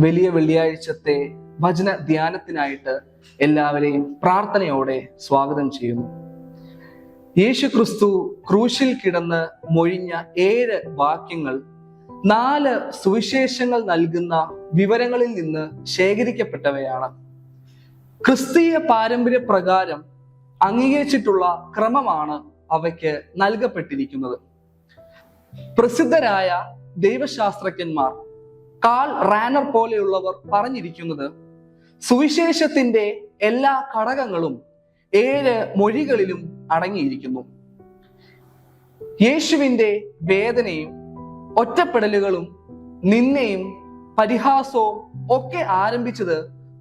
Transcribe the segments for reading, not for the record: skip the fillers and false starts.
വലിയ വെള്ളിയാഴ്ചത്തെ വചന ധ്യാനത്തിനായിട്ട് എല്ലാവരെയും പ്രാർത്ഥനയോടെ സ്വാഗതം ചെയ്യുന്നു. യേശു ക്രിസ്തു ക്രൂശിൽ കിടന്ന് മൊഴിഞ്ഞ 7 വാക്യങ്ങൾ 4 സുവിശേഷങ്ങൾ നൽകുന്ന വിവരങ്ങളിൽ നിന്ന് ശേഖരിക്കപ്പെട്ടവയാണ്. ക്രിസ്തീയ പാരമ്പര്യ പ്രകാരം അംഗീകരിച്ചിട്ടുള്ള ക്രമമാണ് അവയ്ക്ക് നൽകപ്പെട്ടിരിക്കുന്നത്. പ്രസിദ്ധരായ ദൈവശാസ്ത്രജ്ഞന്മാർ കാൾ റാനർ പോലെയുള്ളവർ പറഞ്ഞിരിക്കുന്നത് സുവിശേഷത്തിന്റെ എല്ലാ ഘടകങ്ങളും 7 മൊഴികളിലും അടങ്ങിയിരിക്കുന്നു. യേശുവിന്റെ വേദനയും ഒറ്റപ്പെടലുകളും നിന്ദയും പരിഹാസവും ഒക്കെ ആരംഭിച്ചത്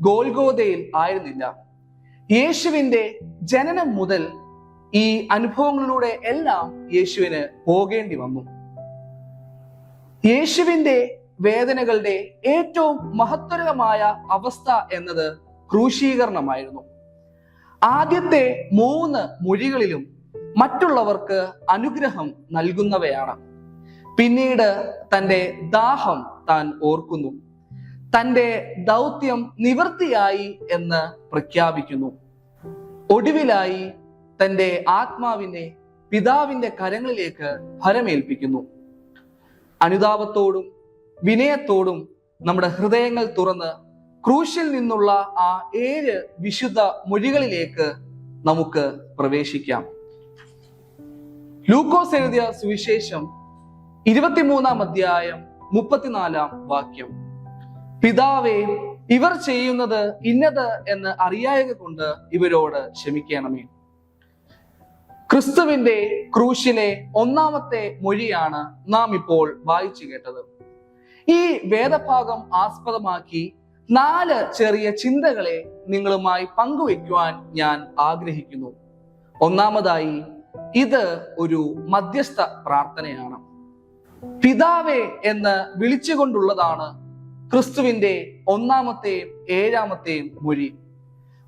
ഗോൽഗോഥയിൽ ആയിരുന്നില്ല. യേശുവിന്റെ ജനനം മുതൽ ഈ അനുഭവങ്ങളിലൂടെ എല്ലാം യേശുവിന് പോകേണ്ടി വന്നു. യേശുവിന്റെ വേദനകളുടെ ഏറ്റവും മഹത്തരമായ അവസ്ഥ എന്നത് ക്രൂശീകരണമായിരുന്നു. ആദ്യത്തെ 3 മൊഴികളിലും മറ്റുള്ളവർക്ക് അനുഗ്രഹം നൽകുന്നവയാണ്. പിന്നീട് തൻ്റെ ദാഹം താൻ ഓർക്കുന്നു, തൻ്റെ ദൗത്യം നിവൃത്തിയായി എന്ന് പ്രഖ്യാപിക്കുന്നു. ഒടുവിലായി തൻ്റെ ആത്മാവിനെ പിതാവിന്റെ കരങ്ങളിലേക്ക് ഫലമേൽപ്പിക്കുന്നു. അനുതാപത്തോടും വിനയത്തോടും നമ്മുടെ ഹൃദയങ്ങൾ തുറന്ന് ക്രൂശിൽ നിന്നുള്ള ആ 7 വിശുദ്ധ മൊഴികളിലേക്ക് നമുക്ക് പ്രവേശിക്കാം. ലൂക്കോസ് എഴുതിയ സുവിശേഷം 23-ാം അധ്യായം 34-ാം വാക്യം. പിതാവേ, ഇവർ ചെയ്യുന്നത് ഇന്നത് എന്ന് അറിയായക കൊണ്ട് ഇവരോട് ക്ഷമിക്കണമേ. ക്രിസ്തുവിന്റെ ക്രൂശിലെ 1-ാമത്തെ മൊഴിയാണ് നാം ഇപ്പോൾ വായിച്ചു കേട്ടത്. ഈ വേദഭാഗം ആസ്പദമാക്കി 4 ചെറിയ ചിന്തകളെ നിങ്ങളുമായി പങ്കുവെക്കുവാൻ ഞാൻ ആഗ്രഹിക്കുന്നു. ഒന്നാമതായി, ഇത് ഒരു മധ്യസ്ഥ പ്രാർത്ഥനയാണ്. പിതാവേ എന്ന് വിളിച്ചുകൊണ്ടുള്ളതാണ് ക്രിസ്തുവിന്റെ 1-ാമത്തെയും 7-ാമത്തെയും മൊഴി.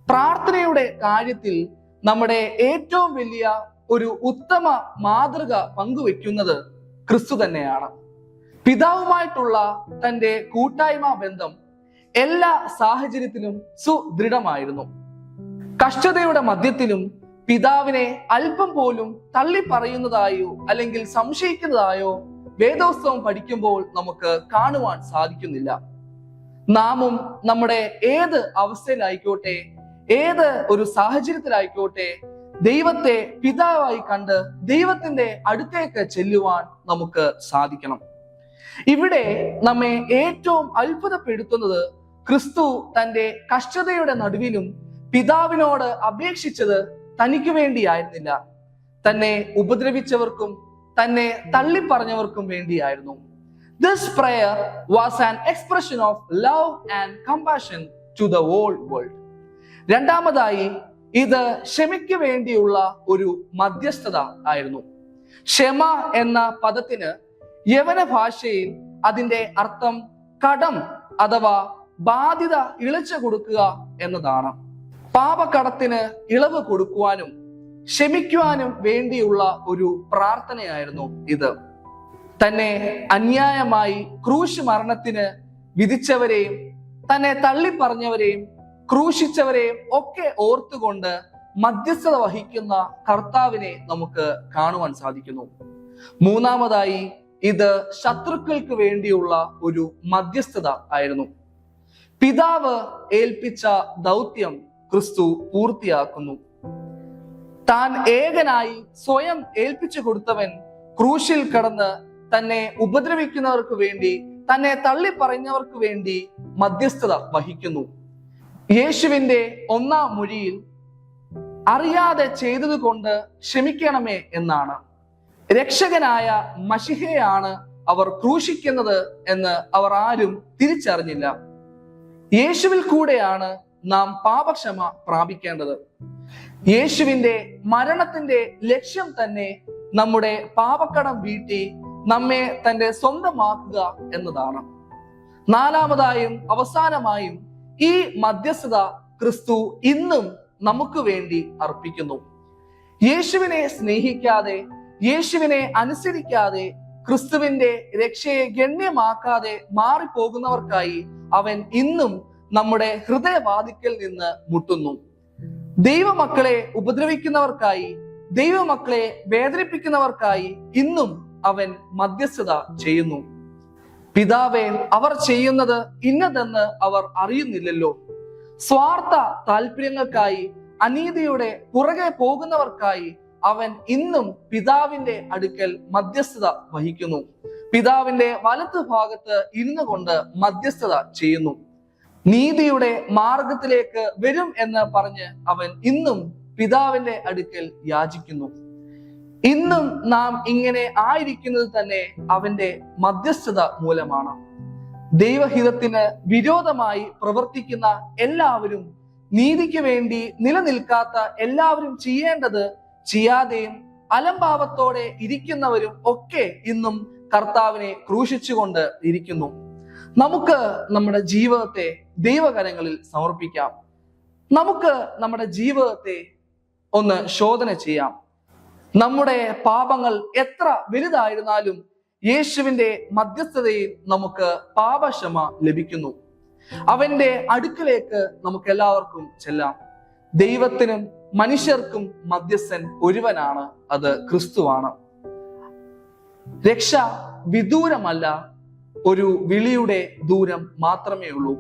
പ്രാർത്ഥനയുടെ കാര്യത്തിൽ നമ്മുടെ ഏറ്റവും വലിയ ഒരു ഉത്തമ മാതൃക പങ്കുവെക്കുന്നത് ക്രിസ്തു തന്നെയാണ്. പിതാവുമായിട്ടുള്ള തൻ്റെ കൂട്ടായ്മ ബന്ധം എല്ലാ സാഹചര്യത്തിലും സുദൃഢമായിരുന്നു. കഷ്ടതയുടെ മധ്യത്തിലും പിതാവിനെ അല്പം പോലും തള്ളി പറയുന്നതായോ അല്ലെങ്കിൽ സംശയിക്കുന്നതായോ വേദോത്സവം പഠിക്കുമ്പോൾ നമുക്ക് കാണുവാൻ സാധിക്കുന്നില്ല. നാമും നമ്മുടെ ഏത് അവസ്ഥയിലായിക്കോട്ടെ, ഏത് ഒരു സാഹചര്യത്തിലായിക്കോട്ടെ, ദൈവത്തെ പിതാവായി കണ്ട് ദൈവത്തിന്റെ അടുത്തേക്ക് ചെല്ലുവാൻ നമുക്ക് സാധിക്കണം. ഇവിടെ നമ്മെ ഏറ്റവും അത്ഭുതപ്പെടുത്തുന്നത് ക്രിസ്തു തന്റെ കഷ്ടതയുടെ നടുവിലും പിതാവിനോട് അപേക്ഷിച്ചത് തനിക്ക് വേണ്ടിയായിരുന്നില്ല, തന്നെ ഉപദ്രവിച്ചവർക്കും തന്നെ തള്ളിപ്പറഞ്ഞവർക്കും വേണ്ടിയായിരുന്നു. This prayer was an expression of love and compassion to the whole world. രണ്ടാമതായി, ഇത് ക്ഷമയ്ക്ക് വേണ്ടിയുള്ള ഒരു മധ്യസ്ഥത ആയിരുന്നു. ക്ഷമ എന്ന പദത്തിന് യവന ഭാഷയിൽ അതിന്റെ അർത്ഥം കടം അഥവാ ബാധ്യത ഇളച്ചു കൊടുക്കുക എന്നതാണ്. പാപക്കടത്തിന് ഇളവ് കൊടുക്കുവാനും ക്ഷമിക്കുവാനും വേണ്ടിയുള്ള ഒരു പ്രാർത്ഥനയായിരുന്നു ഇത്. തന്നെ അന്യായമായി ക്രൂശ് മരണത്തിന് വിധിച്ചവരെയും തന്നെ തള്ളിപ്പറഞ്ഞവരെയും ക്രൂശിച്ചവരെയും ഒക്കെ ഓർത്തുകൊണ്ട് മധ്യസ്ഥത വഹിക്കുന്ന കർത്താവിനെ നമുക്ക് കാണുവാൻ സാധിക്കുന്നു. മൂന്നാമതായി, ഇത് ശത്രുക്കൾക്ക് വേണ്ടിയുള്ള ഒരു മധ്യസ്ഥത ആയിരുന്നു. പിതാവ് ഏൽപ്പിച്ച ദൗത്യം ക്രിസ്തു പൂർത്തിയാക്കുന്നു. താൻ ഏകനായി സ്വയം ഏൽപ്പിച്ചു കൊടുത്തവൻ ക്രൂശിൽ കടന്ന് തന്നെ ഉപദ്രവിക്കുന്നവർക്ക് വേണ്ടി, തന്നെ തള്ളിപ്പറഞ്ഞവർക്ക് വേണ്ടി മധ്യസ്ഥത വഹിക്കുന്നു. യേശുവിന്റെ 1-ാം മൊഴിയിൽ അറിയാതെ ചെയ്തത് കൊണ്ട് ക്ഷമിക്കണമേ എന്നാണ്. രക്ഷകനായ മശിഹയാണ് അവർ ക്രൂശിക്കുന്നത് എന്ന് അവർ ആരും തിരിച്ചറിഞ്ഞില്ല. യേശുവിൽ കൂടെയാണ് നാം പാപക്ഷമ പ്രാപിക്കേണ്ടത്. യേശുവിന്റെ മരണത്തിന്റെ ലക്ഷ്യം തന്നെ നമ്മുടെ പാപക്കടം വീട്ടി നമ്മെ തന്റെ സ്വന്തമാക്കുക എന്നതാണ്. നാലാമതായും അവസാനമായും ഈ മധ്യസ്ഥത ക്രിസ്തു ഇന്നും നമുക്ക് വേണ്ടി അർപ്പിക്കുന്നു. യേശുവിനെ സ്നേഹിക്കാതെ, യേശുവിനെ അനുസരിക്കാതെ, ക്രിസ്തുവിന്റെ രക്ഷയെ ഗണ്യമാക്കാതെ മാറിപ്പോകുന്നവർക്കായി അവൻ ഇന്നും നമ്മുടെ ഹൃദയവാതിക്കൽ നിന്ന് മുട്ടുന്നു. ദൈവമക്കളെ ഉപദ്രവിക്കുന്നവർക്കായി, ദൈവമക്കളെ വേദനിപ്പിക്കുന്നവർക്കായി ഇന്നും അവൻ മധ്യസ്ഥത ചെയ്യുന്നു. പിതാവേ, അവർ ചെയ്യുന്നത് ഇന്നതെന്ന് അവർ അറിയുന്നില്ലല്ലോ. സ്വാർത്ഥ താല്പര്യങ്ങൾക്കായി, അനീതിയുടെ പുറകെ പോകുന്നവർക്കായി അവൻ ഇന്നും പിതാവിന്റെ അടുക്കൽ മധ്യസ്ഥത വഹിക്കുന്നു. പിതാവിന്റെ വലതു ഭാഗത്ത് ഇരുന്നു കൊണ്ട് മധ്യസ്ഥത ചെയ്യുന്നു. നീതിയുടെ മാർഗത്തിലേക്ക് വരും എന്ന് പറഞ്ഞ് അവൻ ഇന്നും പിതാവിന്റെ അടുക്കൽ യാചിക്കുന്നു. ഇന്നും നാം ഇങ്ങനെ ആയിരിക്കുന്നത് തന്നെ അവന്റെ മധ്യസ്ഥത മൂലമാണ്. ദൈവഹിതത്തിന് വിരോധമായി പ്രവർത്തിക്കുന്ന എല്ലാവരും, നീതിക്ക് വേണ്ടി നിലനിൽക്കാത്ത എല്ലാവരും ചെയ്യേണ്ടത് ചെയ്യാതെയും അലംഭാവത്തോടെ ഇരിക്കുന്നവരും ഒക്കെ ഇന്നും കർത്താവിനെ ക്രൂശിച്ചുകൊണ്ട് ഇരിക്കുന്നു. നമുക്ക് നമ്മുടെ ജീവിതത്തെ ദൈവകരങ്ങളിൽ സമർപ്പിക്കാം. നമുക്ക് നമ്മുടെ ജീവിതത്തെ ഒന്ന് ശോധന ചെയ്യാം. നമ്മുടെ പാപങ്ങൾ എത്ര വലുതായിരുന്നാലും യേശുവിന്റെ മധ്യസ്ഥതയിൽ നമുക്ക് പാപക്ഷമ ലഭിക്കുന്നു. അവന്റെ അടുക്കിലേക്ക് നമുക്ക് എല്ലാവർക്കും ചെല്ലാം. ദൈവത്തിനും മനുഷ്യർക്കും മധ്യസ്ഥൻ ഒരുവനാണ്, അത് ക്രിസ്തുവാണ്. രക്ഷ വിദൂരമല്ല, ഒരു വിളിയുടെ ദൂരം മാത്രമേ ഉള്ളൂ.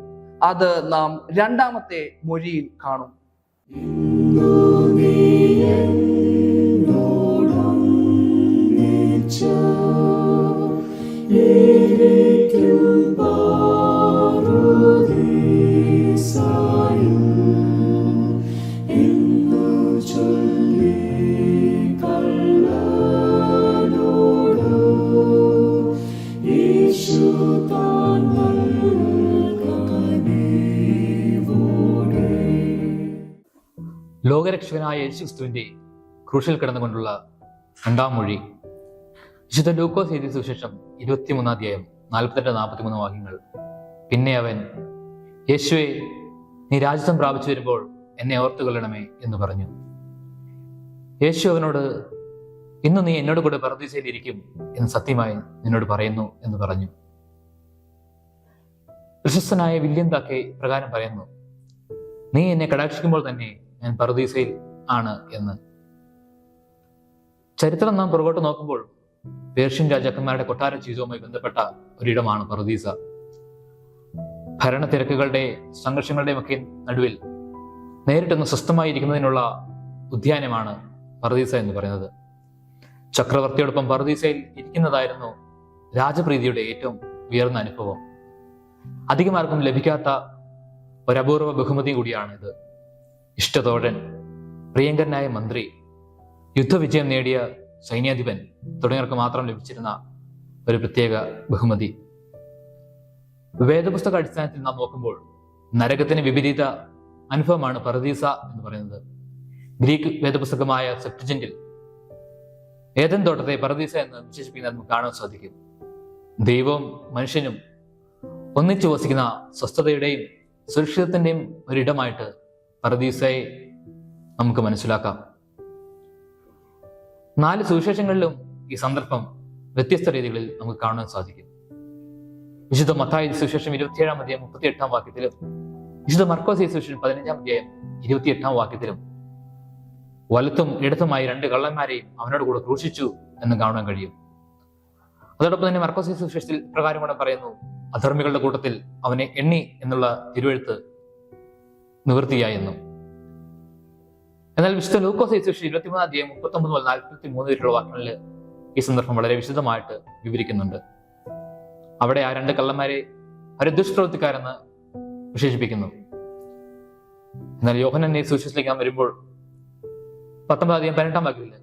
അത് നാം രണ്ടാമത്തെ മൊഴിയിൽ കാണും. ലോകരക്ഷകനായ യേശുക്രിസ്തുവിന്റെ ക്രൂശിൽ കിടന്നുകൊണ്ടുള്ള രണ്ടാം മൊഴി. വിശുദ്ധ ലൂക്കോസ് എഴുതിയ സുവിശേഷം 23 അധ്യായം 42-43 വാക്യങ്ങൾ. പിന്നെ അവൻ, യേശുവേ, നീ രാജ്യത്വം പ്രാപിച്ചു വരുമ്പോൾ എന്നെ ഓർത്തുകൊള്ളണമേ എന്ന് പറഞ്ഞു. യേശു അവനോട്, ഇന്ന് നീ എന്നോട് കൂടെ പറുദീസയിൽ ഇരിക്കും എന്ന് സത്യമായി നിന്നോട് പറയുന്നു എന്ന് പറഞ്ഞു. പ്രശസ്തനായ വില്യം താക്കെ പ്രകാരം പറയുന്നു, നീ എന്നെ കടാക്ഷിക്കുമ്പോൾ തന്നെ ഞാൻ പറുദീസയിൽ ആണ് എന്ന്. ചരിത്രം നാം പുറകോട്ട് നോക്കുമ്പോൾ പേർഷ്യൻ രാജാക്കന്മാരുടെ കൊട്ടാര ജീവിതവുമായി ബന്ധപ്പെട്ട ഒരിടമാണ് പറുദീസ. ഭരണ തിരക്കുകളുടെ സംഘർഷങ്ങളുടെയും ഒക്കെ നടുവിൽ നേരിട്ടൊന്ന് സ്വസ്ഥമായിരിക്കുന്നതിനുള്ള ഉദ്യാനമാണ് പറുദീസ എന്ന് പറയുന്നത്. ചക്രവർത്തിയോടൊപ്പം പറുദീസയിൽ ഇരിക്കുന്നതായിരുന്നു രാജപ്രീതിയുടെ ഏറ്റവും ഉയർന്ന അനുഭവം. അധികമാർക്കും ലഭിക്കാത്ത ഒരപൂർവ ബഹുമതി കൂടിയാണ് ഇത്. ഇഷ്ടതോഴൻ, പ്രിയങ്കരനായ മന്ത്രി, യുദ്ധവിജയം നേടിയ സൈന്യാധിപൻ തുടങ്ങിയവർക്ക് മാത്രം ലഭിച്ചിരുന്ന ഒരു പ്രത്യേക ബഹുമതി. വേദപുസ്തക അടിസ്ഥാനത്തിൽ നാം നോക്കുമ്പോൾ നരകത്തിന് വിപരീത അനുഭവമാണ് പറുദീസ എന്ന് പറയുന്നത്. ഗ്രീക്ക് വേദപുസ്തകമായ സെപ്റ്റജിന്റിൽ ഏദൻ തോട്ടത്തെ പറുദീസ എന്ന് വിശേഷിപ്പിക്കുന്നത് നമുക്ക് കാണാൻ സാധിക്കും. ദൈവവും മനുഷ്യനും ഒന്നിച്ചു വസിക്കുന്ന സ്വസ്ഥതയുടെയും സുരക്ഷിതത്തിന്റെയും ഒരിടമായിട്ട് പറുദീസയെ നമുക്ക് മനസ്സിലാക്കാം. 4 സുവിശേഷങ്ങളിലും ഈ സന്ദർഭം വ്യത്യസ്ത രീതികളിൽ നമുക്ക് കാണാൻ സാധിക്കും. വിശുദ്ധ മത്തായി സുവിശേഷം 27 അധ്യായം 38 വാക്യത്തിലും, വിശുദ്ധ മർക്കോസ് സുവിശേഷം 15 അധ്യായം 28 വാക്യത്തിലും വലത്തും ഇടത്തുമായി 2 കള്ളന്മാരെയും അവനോട് കൂടെ ക്രൂശിച്ചു എന്ന് കാണാൻ കഴിയും. അതോടൊപ്പം തന്നെ മർക്കോസ് സുവിശേഷത്തിൽ പ്രകാരം കൂടെ പറയുന്നു, അധർമ്മികളുടെ കൂട്ടത്തിൽ അവനെ എണ്ണി എന്നുള്ള തിരുവെഴുത്ത് നിവൃത്തിയായെന്നും. എന്നാൽ വിശുദ്ധ ലൂക്കോസ് സുവിശേഷം 23 അധ്യായം 39 മുതൽ 43 വരെയുള്ള വാക്യങ്ങളിൽ ഈ സന്ദർഭം വളരെ വിശദമായിട്ട് വിവരിക്കുന്നുണ്ട്. അവിടെ ആ 2 കള്ളന്മാരെ ഒരു ദുഷ്പ്രവൃത്തിക്കാരെന്ന് വിശേഷിപ്പിക്കുന്നു. എന്നാൽ യോഹന്നാന്റെ സുവിശേഷത്തിലേക്ക് നാം വരുമ്പോൾ 19 അധ്യായം 18 വാക്യത്തിൽ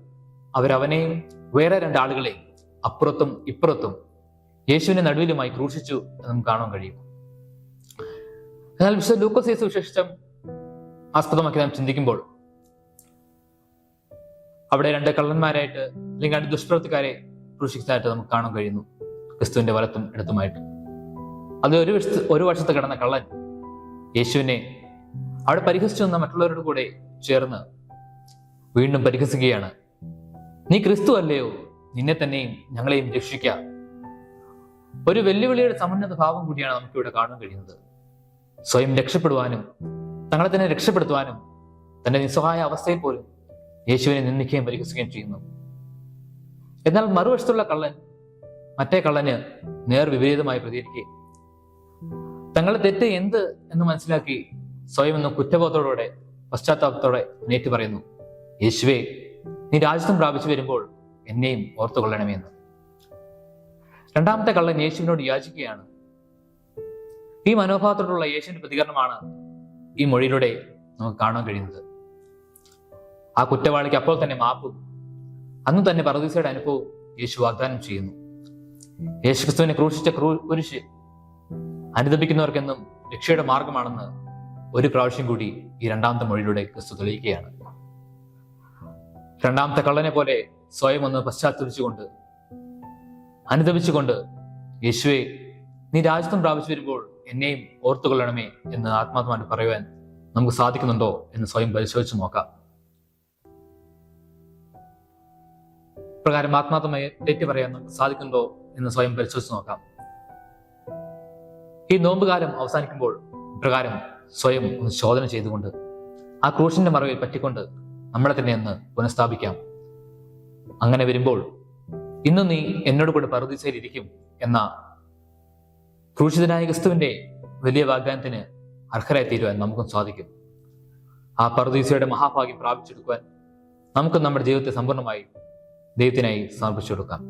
അവരവനെയും വേറെ 2 ആളുകളെയും അപ്പുറത്തും ഇപ്പുറത്തും യേശുവിന്റെ നടുവിലുമായി ക്രൂശിച്ചു എന്ന് നമുക്ക് കാണാൻ കഴിയും. എന്നാൽ വിശുദ്ധ ലൂക്കോസ് സുവിശേഷം ആസ്പദമാക്കി നാം ചിന്തിക്കുമ്പോൾ അവിടെ രണ്ട് കള്ളന്മാരായിട്ട് അല്ലെങ്കിൽ രണ്ട് ദുഷ്പ്രവൃത്തിക്കാരെ ക്രൂശിച്ചതായിട്ട് നമുക്ക് കാണാൻ കഴിയുന്നു, ക്രിസ്തുവിന്റെ വലത്തും ഇടത്തുമായിട്ട്. അത് ഒരു വശത്ത് കിടന്ന കള്ളൻ യേശുവിനെ അവിടെ പരിഹസിച്ചു നിന്ന മറ്റുള്ളവരോട് കൂടെ ചേർന്ന് വീണ്ടും പരിഹസിക്കുകയാണ്. നീ ക്രിസ്തു അല്ലയോ, നിന്നെ തന്നെയും ഞങ്ങളെയും രക്ഷിക്കുക. ഒരു വെല്ലുവിളിയുടെ സമുന്നത ഭാവം കൂടിയാണ് നമുക്കിവിടെ കാണാൻ കഴിയുന്നത്. സ്വയം രക്ഷപ്പെടുവാനും തങ്ങളെ തന്നെ രക്ഷപ്പെടുത്തുവാനും തന്റെ നിസ്സഹായ അവസ്ഥയിൽ പോലും യേശുവിനെ നിന്ദിക്കുകയും പരിഹസിക്കുകയും ചെയ്യുന്നു. എന്നാൽ മറുവശത്തുള്ള കള്ളൻ മറ്റേ കള്ളന് നേർവിപരീതമായി പ്രതികരിക്കുകയും തങ്ങളുടെ തെറ്റ് എന്ത് എന്ന് മനസ്സിലാക്കി സ്വയം എന്ന കുറ്റബോധത്തോടെ പശ്ചാത്താപത്തോടെ നേറ്റു പറയുന്നു, യേശുവേ, നീ രാജ്യത്വം പ്രാപിച്ചു വരുമ്പോൾ എന്നെയും ഓർത്തുകൊള്ളണമേ എന്ന്. രണ്ടാമത്തെ കള്ളൻ യേശുവിനോട് യാചിക്കുകയാണ്. ഈ മനോഭാവത്തോടുള്ള യേശുവിന്റെ പ്രതികരണമാണ് ഈ മൊഴിയിലൂടെ നമുക്ക് കാണാൻ കഴിയുന്നത്. ആ കുറ്റവാളിക്ക് അപ്പോൾ തന്നെ മാപ്പും അന്ന് തന്നെ പറുദീസയുടെ അനുഭവവും യേശു വാഗ്ദാനം ചെയ്യുന്നു. യേശുക്രിസ്തുവിനെ ക്രൂശിച്ച കുരിശ് അനുദപിക്കുന്നവർക്കെന്നും രക്ഷയുടെ മാർഗമാണെന്ന് ഒരു പ്രാവശ്യം കൂടി ഈ രണ്ടാമത്തെ മൊഴിയിലൂടെ ക്രിസ്തു തെളിയിക്കുകയാണ്. രണ്ടാമത്തെ കള്ളനെ പോലെ സ്വയം ഒന്ന് പശ്ചാത്തപിച്ചുകൊണ്ട് അനുദപിച്ചുകൊണ്ട് യേശുവേ, നീ രാജ്യത്വം പ്രാപിച്ചു വരുമ്പോൾ എന്നെയും ഓർത്തുകൊള്ളണമേ എന്ന് ആത്മാർത്ഥമായിട്ട് പറയുവാൻ നമുക്ക് സാധിക്കുന്നുണ്ടോ എന്ന് സ്വയം പരിശോധിച്ച് നോക്കാം. പ്രകാരം ആത്മാർത്ഥമായി തെറ്റ് പറയാൻ നമുക്ക് സാധിക്കുന്നുണ്ടോ എന്ന് സ്വയം പരിശോധിച്ച് നോക്കാം. ഈ നോമ്പുകാലം അവസാനിക്കുമ്പോൾ ഇപ്രകാരം സ്വയം ഒന്ന് ശോധന ചെയ്തുകൊണ്ട് ആ ക്രൂശിന്റെ മറവിൽ പറ്റിക്കൊണ്ട് നമ്മളെ തന്നെ ഒന്ന് പുനഃസ്ഥാപിക്കാം. അങ്ങനെ വരുമ്പോൾ ഇന്ന് നീ എന്നോട് കൂടെ പറുദീസയിൽ ഇരിക്കും എന്ന ക്രൂശിതനായ ക്രിസ്തുവിന്റെ വലിയ വാഗ്ദാനത്തിന് അർഹരായി തീരുവാൻ നമുക്കും സാധിക്കും. ആ പറുദീസയുടെ മഹാഭാഗ്യം പ്രാപിച്ചെടുക്കുവാൻ നമുക്ക് നമ്മുടെ ജീവിതത്തെ സമ്പൂർണ്ണമായി ദൈവത്തിനായി സമർപ്പിച്ചു കൊടുക്കാം.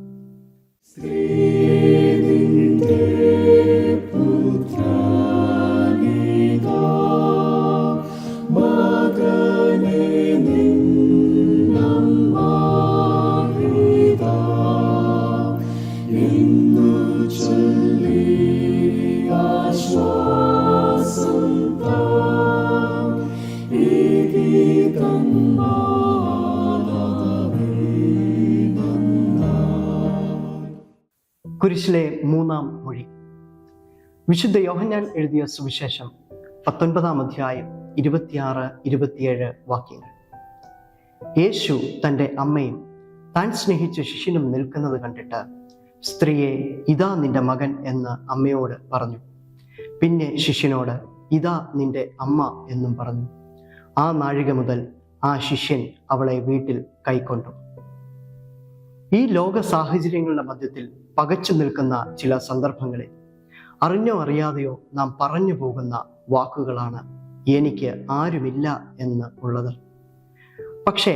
കുരിശിലെ മൂന്നാം മൊഴി. വിശുദ്ധ യോഹന്നാൻ എഴുതിയ സുവിശേഷം 19-ാം അധ്യായം 26-27 വാക്യങ്ങൾ. യേശു തൻ്റെ അമ്മയും താൻ സ്നേഹിച്ച ശിഷ്യനും നിൽക്കുന്നത് കണ്ടിട്ട്, സ്ത്രീയെ, ഇതാ നിന്റെ മകൻ എന്ന് അമ്മയോട് പറഞ്ഞു. പിന്നെ ശിഷ്യനോട്, ഇതാ നിന്റെ അമ്മ എന്നും പറഞ്ഞു. ആ നാഴിക മുതൽ ആ ശിഷ്യൻ അവളെ വീട്ടിൽ കൈക്കൊണ്ടു. ഈ ലോക സാഹചര്യങ്ങളുടെ മധ്യത്തിൽ പകച്ചു നിൽക്കുന്ന ചില സന്ദർഭങ്ങളിൽ അറിഞ്ഞോ അറിയാതെയോ നാം പറഞ്ഞു പോകുന്ന വാക്കുകളാണ് എനിക്ക് ആരുമില്ല എന്ന് ഉള്ളത്. പക്ഷേ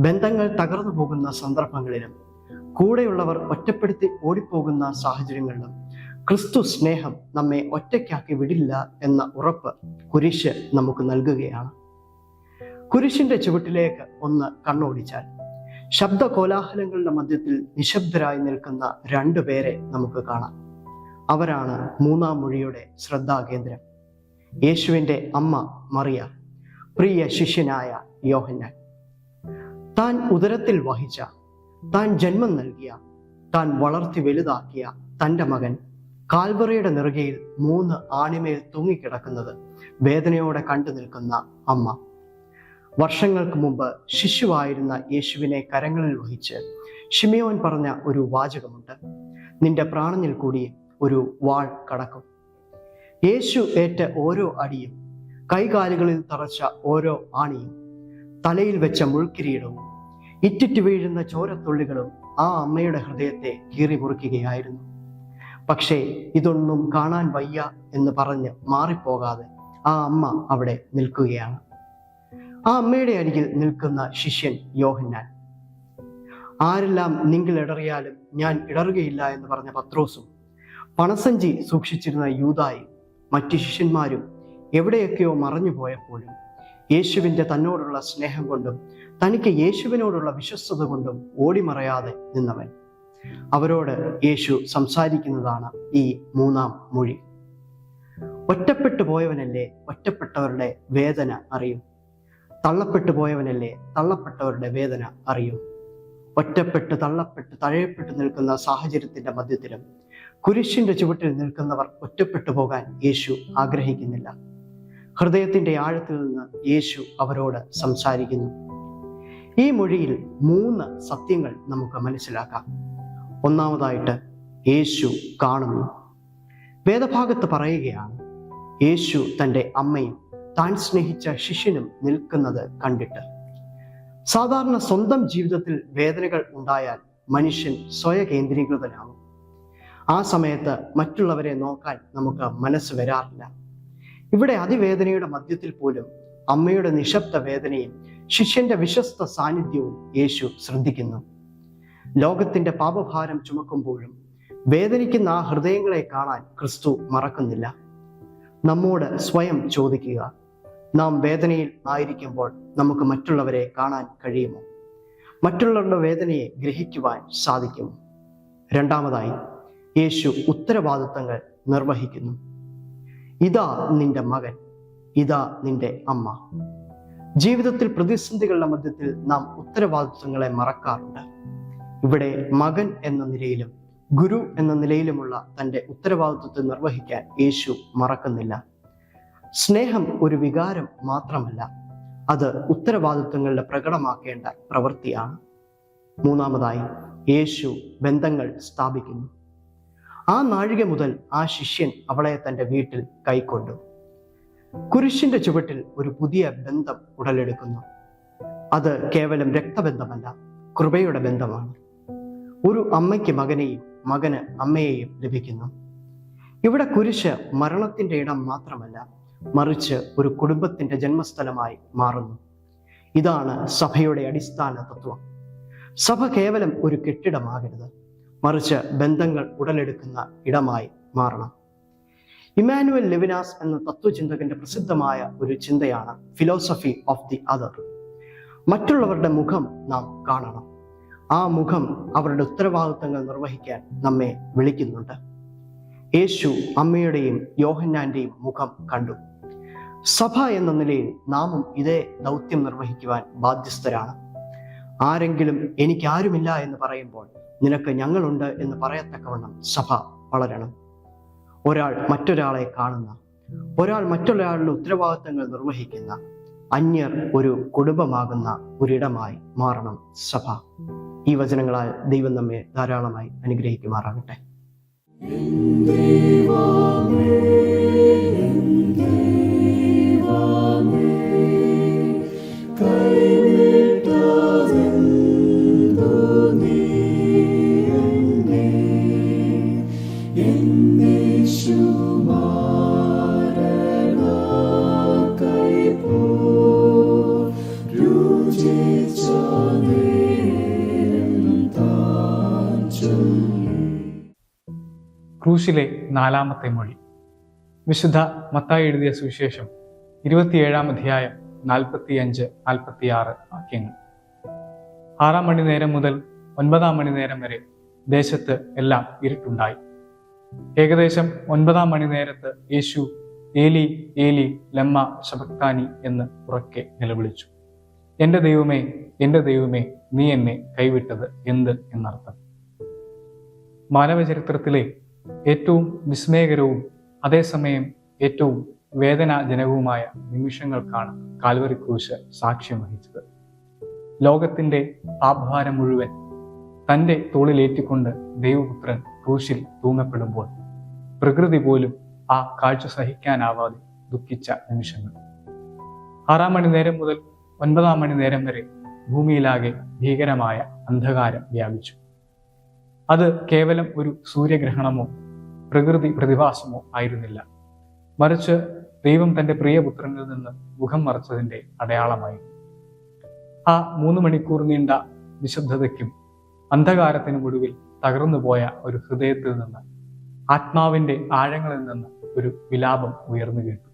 ബന്ധങ്ങൾ തകർന്നു പോകുന്ന സന്ദർഭങ്ങളിലും കൂടെയുള്ളവർ ഒറ്റപ്പെടുത്തി ഓടിപ്പോകുന്ന സാഹചര്യങ്ങളിലും ക്രിസ്തു സ്നേഹം നമ്മെ ഒറ്റയ്ക്കാക്കി വിടില്ല എന്ന ഉറപ്പ് കുരിശ് നമുക്ക് നൽകുകയാണ്. കുരിശിന്റെ ചുവട്ടിലേക്ക് ഒന്ന് കണ്ണോടിച്ചാൽ ശബ്ദ കോലാഹലങ്ങളുടെ മധ്യത്തിൽ നിശബ്ദരായി നിൽക്കുന്ന രണ്ടുപേരെ നമുക്ക് കാണാം. അവരാണ് മൂന്നാം മൊഴിയുടെ ശ്രദ്ധാകേന്ദ്രം. യേശുവിൻ്റെ അമ്മ മറിയ, പ്രിയ ശിഷ്യനായ യോഹന്നാൻ. താൻ ഉദരത്തിൽ വഹിച്ച, താൻ ജന്മം നൽകിയ, താൻ വളർത്തി വലുതാക്കിയ തൻ്റെ മകൻ കാൽവറിയുടെ നെറുകയിൽ 3 ആണിമേൽ തൂങ്ങിക്കിടക്കുന്നത് വേദനയോടെ കണ്ടു നിൽക്കുന്ന അമ്മ. വർഷങ്ങൾക്ക് മുമ്പ് ശിശുവായിരുന്ന യേശുവിനെ കരങ്ങളിൽ വഹിച്ച് ശിമിയോൻ പറഞ്ഞ ഒരു വാചകമുണ്ട്, നിന്റെ പ്രാണനിൽ കൂടി ഒരു വാൾ കടക്കും. യേശു ഏറ്റ ഓരോ അടിയും, കൈകാലുകളിൽ തറച്ച ഓരോ ആണിയും, തലയിൽ വെച്ച മുൾക്കിരീടവും, ഇറ്റിറ്റ് വീഴുന്ന ചോരത്തുള്ളികളും ആ അമ്മയുടെ ഹൃദയത്തെ കീറി മുറിക്കുകയായിരുന്നു. പക്ഷേ ഇതൊന്നും കാണാൻ വയ്യ എന്ന് പറഞ്ഞ് മാറിപ്പോകാതെ ആ അമ്മ അവിടെ നിൽക്കുകയാണ്. ആ അമ്മയുടെ അരികിൽ നിൽക്കുന്ന ശിഷ്യൻ യോഹന്നാൻ. ആരെല്ലാം നിങ്ങൾ ഇടറിയാലും ഞാൻ ഇടറുകയില്ല എന്ന് പറഞ്ഞ പത്രോസും, പണസഞ്ചി സൂക്ഷിച്ചിരുന്ന യൂദായും മറ്റു ശിഷ്യന്മാരും എവിടെയൊക്കെയോ മറഞ്ഞു പോയപ്പോഴും യേശുവിൻ്റെ തന്നോടുള്ള സ്നേഹം കൊണ്ടും തനിക്ക് യേശുവിനോടുള്ള വിശ്വസ്തത കൊണ്ടും ഓടിമറയാതെ നിന്നവൻ. അവരോട് യേശു സംസാരിക്കുന്നതാണ് ഈ മൂന്നാം മൊഴി. ഒറ്റപ്പെട്ടു പോയവനല്ലേ ഒറ്റപ്പെട്ടവരുടെ വേദന അറിയൂ. തള്ളപ്പെട്ടു പോയവനല്ലേ തള്ളപ്പെട്ടവരുടെ വേദന അറിയൂ. ഒറ്റപ്പെട്ട് തള്ളപ്പെട്ട് തഴയപ്പെട്ട് നിൽക്കുന്ന സാഹചര്യത്തിന്റെ മധ്യത്തിലും കുരിശിന്റെ ചുവട്ടിൽ നിൽക്കുന്നവർ ഒറ്റപ്പെട്ടു പോകാൻ യേശു ആഗ്രഹിക്കുന്നില്ല. ഹൃദയത്തിന്റെ ആഴത്തിൽ നിന്ന് യേശു അവരോട് സംസാരിക്കുന്നു. ഈ മൊഴിയിൽ 3 സത്യങ്ങൾ നമുക്ക് മനസ്സിലാക്കാം. ഒന്നാമതായിട്ട്, യേശു കാണുന്നു. വേദഭാഗത്ത് പറയുകയാണ്, യേശു തൻ്റെ അമ്മയും താൻ സ്നേഹിച്ച ശിഷ്യനും നിൽക്കുന്നത് കണ്ടിട്ട്. സാധാരണ സ്വന്തം ജീവിതത്തിൽ വേദനകൾ ഉണ്ടായാൽ മനുഷ്യൻ സ്വയകേന്ദ്രീകൃതനാകും. ആ സമയത്ത് മറ്റുള്ളവരെ നോക്കാൻ നമുക്ക് മനസ്സ് വരാറില്ല. ഇവിടെ അതിവേദനയുടെ മധ്യത്തിൽ പോലും അമ്മയുടെ നിശബ്ദ വേദനയും ശിഷ്യന്റെ വിശ്വസ്ത സാന്നിധ്യവും യേശു ശ്രദ്ധിക്കുന്നു. ലോകത്തിന്റെ പാപഭാരം ചുമക്കുമ്പോഴും വേദനിക്കുന്ന ആ ഹൃദയങ്ങളെ കാണാൻ ക്രിസ്തു മറക്കുന്നില്ല. നമ്മോട് സ്വയം ചോദിക്കുക, നാം വേദനയിൽ ആയിരിക്കുമ്പോൾ നമുക്ക് മറ്റുള്ളവരെ കാണാൻ കഴിയുമോ? മറ്റുള്ളവരുടെ വേദനയെ ഗ്രഹിക്കുവാൻ സാധിക്കുമോ? രണ്ടാമതായി, യേശു ഉത്തരവാദിത്തങ്ങൾ നിർവഹിക്കുന്നു. ഇതാ നിന്റെ മകൻ, ഇതാ നിന്റെ അമ്മ. ജീവിതത്തിൽ പ്രതിസന്ധികളുടെ മധ്യത്തിൽ നാം ഉത്തരവാദിത്വങ്ങളെ മറക്കാറുണ്ട്. ഇവിടെ മകൻ എന്ന നിലയിലും ഗുരു എന്ന നിലയിലുമുള്ള തൻ്റെ ഉത്തരവാദിത്വത്തെ നിർവഹിക്കാൻ യേശു മറക്കുന്നില്ല. സ്നേഹം ഒരു വികാരം മാത്രമല്ല, അത് ഉത്തരവാദിത്വങ്ങളുടെ പ്രകടമാക്കേണ്ട പ്രവൃത്തിയാണ്. മൂന്നാമതായി, യേശു ബന്ധങ്ങൾ സ്ഥാപിക്കുന്നു. ആ നാഴിക മുതൽ ആ ശിഷ്യൻ അവളെ തൻ്റെ വീട്ടിൽ കൈക്കൊണ്ടു. കുരിശിന്റെ ചുവട്ടിൽ ഒരു പുതിയ ബന്ധം ഉടലെടുക്കുന്നു. അത് കേവലം രക്തബന്ധമല്ല, കൃപയുടെ ബന്ധമാണ്. ഒരു അമ്മയ്ക്ക് മകനെയും മകന് അമ്മയെയും ലഭിക്കുന്നു. ഇവിടെ കുരിശ് മരണത്തിന്റെ ഇടം മാത്രമല്ല, മറിച്ച് ഒരു കുടുംബത്തിന്റെ ജന്മസ്ഥലമായി മാറുന്നു. ഇതാണ് സഭയുടെ അടിസ്ഥാന തത്വം. സഭ കേവലം ഒരു കെട്ടിടമാകരുത്, മറിച്ച് ബന്ധങ്ങൾ ഉടലെടുക്കുന്ന ഇടമായി മാറണം. ഇമ്മാനുവൽ ലെവിനാസ് എന്ന തത്വചിന്തകന്റെ പ്രസിദ്ധമായ ഒരു ചിന്തയാണ് ഫിലോസഫി ഓഫ് ദി അതർ. മറ്റുള്ളവരുടെ മുഖം നാം കാണണം. ആ മുഖം അവരുടെ ഉത്തരവാദിത്തങ്ങൾ നിർവഹിക്കാൻ നമ്മെ വിളിക്കുന്നുണ്ട്. യേശു അമ്മയുടെയും യോഹന്നാന്റെയും മുഖം കണ്ടു. സഭ എന്ന നിലയിൽ നാമും ഇതേ ദൗത്യം നിർവഹിക്കുവാൻ ബാധ്യസ്ഥരാണ്. ആരെങ്കിലും എനിക്കാരുമില്ല എന്ന് പറയുമ്പോൾ നിനക്ക് ഞങ്ങളുണ്ട് എന്ന് പറയത്തക്കവണ്ണം സഭ വളരണം. ഒരാൾ മറ്റൊരാളെ കാണുന്ന, ഒരാൾ മറ്റൊരാളുടെ ഉത്തരവാദിത്തങ്ങൾ നിർവഹിക്കുന്ന, അന്യർ ഒരു കുടുംബമാകുന്ന ഒരിടമായി മാറണം സഭ. ഈ വചനങ്ങളാൽ ദൈവം നമ്മെ ധാരാളമായി അനുഗ്രഹിക്കുമാറാകട്ടെ. ക്രൂശിലെ 4-ാമത്തെ മൊഴി. വിശുദ്ധ മത്തായി എഴുതിയ സുവിശേഷം 27-ാം അധ്യായം 45-46 വാക്യങ്ങൾ. 6-ാം മണിനേരം മുതൽ 9-ാം മണിനേരം വരെ ദേശത്ത് എല്ലാം ഇരുട്ടുണ്ടായി. ഏകദേശം 9-ാം മണിനേരത്ത് യേശു ഏലി ഏലി ലമ്മ ശബക്താനി എന്ന് ഉറക്കെ നിലവിളിച്ചു. എൻ്റെ ദൈവമേ, എൻ്റെ ദൈവമേ, നീ എന്നെ കൈവിട്ടത് എന്ത് എന്നർത്ഥം. മാനവചരിത്രത്തിലെ ഏറ്റവും വിസ്മയകരവും അതേസമയം ഏറ്റവും വേദനാജനകവുമായ നിമിഷങ്ങൾക്കാണ് കാൽവരി ക്രൂശ് സാക്ഷ്യം വഹിച്ചത്. ലോകത്തിന്റെ പാപഭാരം മുഴുവൻ തൻ്റെ തോളിലേറ്റിക്കൊണ്ട് ദൈവപുത്രൻ ക്രൂശിൽ തൂങ്ങപ്പെടുമ്പോൾ പ്രകൃതി പോലും ആ കാഴ്ച സഹിക്കാനാവാതെ ദുഃഖിച്ച നിമിഷങ്ങൾ. 6-ാം മണിനേരം മുതൽ 9-ാം മണിനേരം വരെ ഭൂമിയിലാകെ ഭീകരമായ അന്ധകാരം വ്യാപിച്ചു. അത് കേവലം ഒരു സൂര്യഗ്രഹണമോ പ്രകൃതി പ്രതിഭാസമോ ആയിരുന്നില്ല, മറിച്ച് ദൈവം തൻ്റെ പ്രിയപുത്രനിൽ നിന്ന് മുഖം മറച്ചതിൻ്റെ അടയാളമായി. ആ 3 മണിക്കൂർ നീണ്ട നിശബ്ദതയ്ക്കും അന്ധകാരത്തിനും ഒടുവിൽ തകർന്നുപോയ ഒരു ഹൃദയത്തിൽ നിന്ന്, ആത്മാവിൻ്റെ ആഴങ്ങളിൽ നിന്ന് ഒരു വിലാപം ഉയർന്നു കേട്ടു.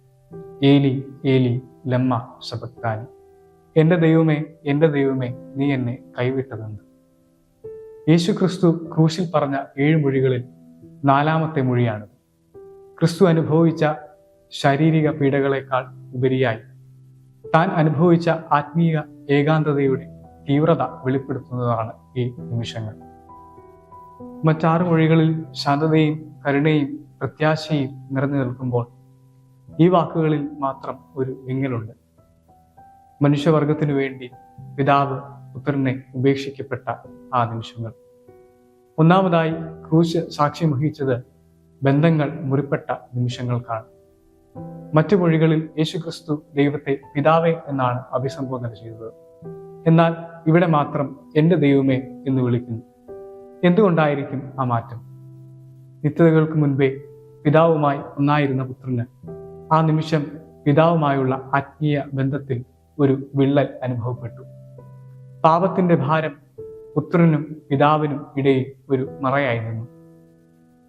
ഏലി ഏലി ലമ്മ ശബക്താനി, എൻ്റെ ദൈവമേ, എൻ്റെ ദൈവമേ, നീ എന്നെ കൈവിട്ടതെന്ത്. യേശു ക്രിസ്തു ക്രൂശിൽ പറഞ്ഞ 7 മൊഴികളിൽ 4-ാമത്തെ മൊഴിയാണിത്. ക്രിസ്തു അനുഭവിച്ച ശാരീരിക പീഡകളെക്കാൾ ഉപരിയായി താൻ അനുഭവിച്ച ആത്മീയ ഏകാന്തതയുടെ തീവ്രത വെളിപ്പെടുത്തുന്നതാണ് ഈ നിമിഷങ്ങൾ. മറ്റാറ് മൊഴികളിൽ ശാന്തതയും കരുണയും പ്രത്യാശയും നിറഞ്ഞു നിൽക്കുമ്പോൾ ഈ വാക്കുകളിൽ മാത്രം ഒരു വിങ്ങലുണ്ട്. മനുഷ്യവർഗത്തിനു വേണ്ടി പിതാവ് പുത്രനെ ഉപേക്ഷിക്കപ്പെട്ട ആ നിമിഷങ്ങൾ. ഒന്നാമതായി ക്രൂശ് സാക്ഷ്യം വഹിച്ചത് ബന്ധങ്ങൾ മുറിപ്പെട്ട നിമിഷങ്ങൾക്കാണ്. മറ്റു മൊഴികളിൽ യേശുക്രിസ്തു ദൈവത്തെ പിതാവേ എന്നാണ് അഭിസംബോധന ചെയ്തത്. എന്നാൽ ഇവിടെ മാത്രം എൻ്റെ ദൈവമേ എന്ന് വിളിക്കുന്നു. എന്തുകൊണ്ടായിരിക്കും ആ മാറ്റം? നിത്യതകൾക്ക് മുൻപേ പിതാവുമായി ഒന്നായിരുന്ന പുത്രന് ആ നിമിഷം പിതാവുമായുള്ള ആത്മീയ ബന്ധത്തിൽ ഒരു വിള്ളൽ അനുഭവപ്പെട്ടു. പാപത്തിന്റെ ഭാരം പുത്രനും പിതാവിനും ഇടയിൽ ഒരു മറയായി നിന്നു.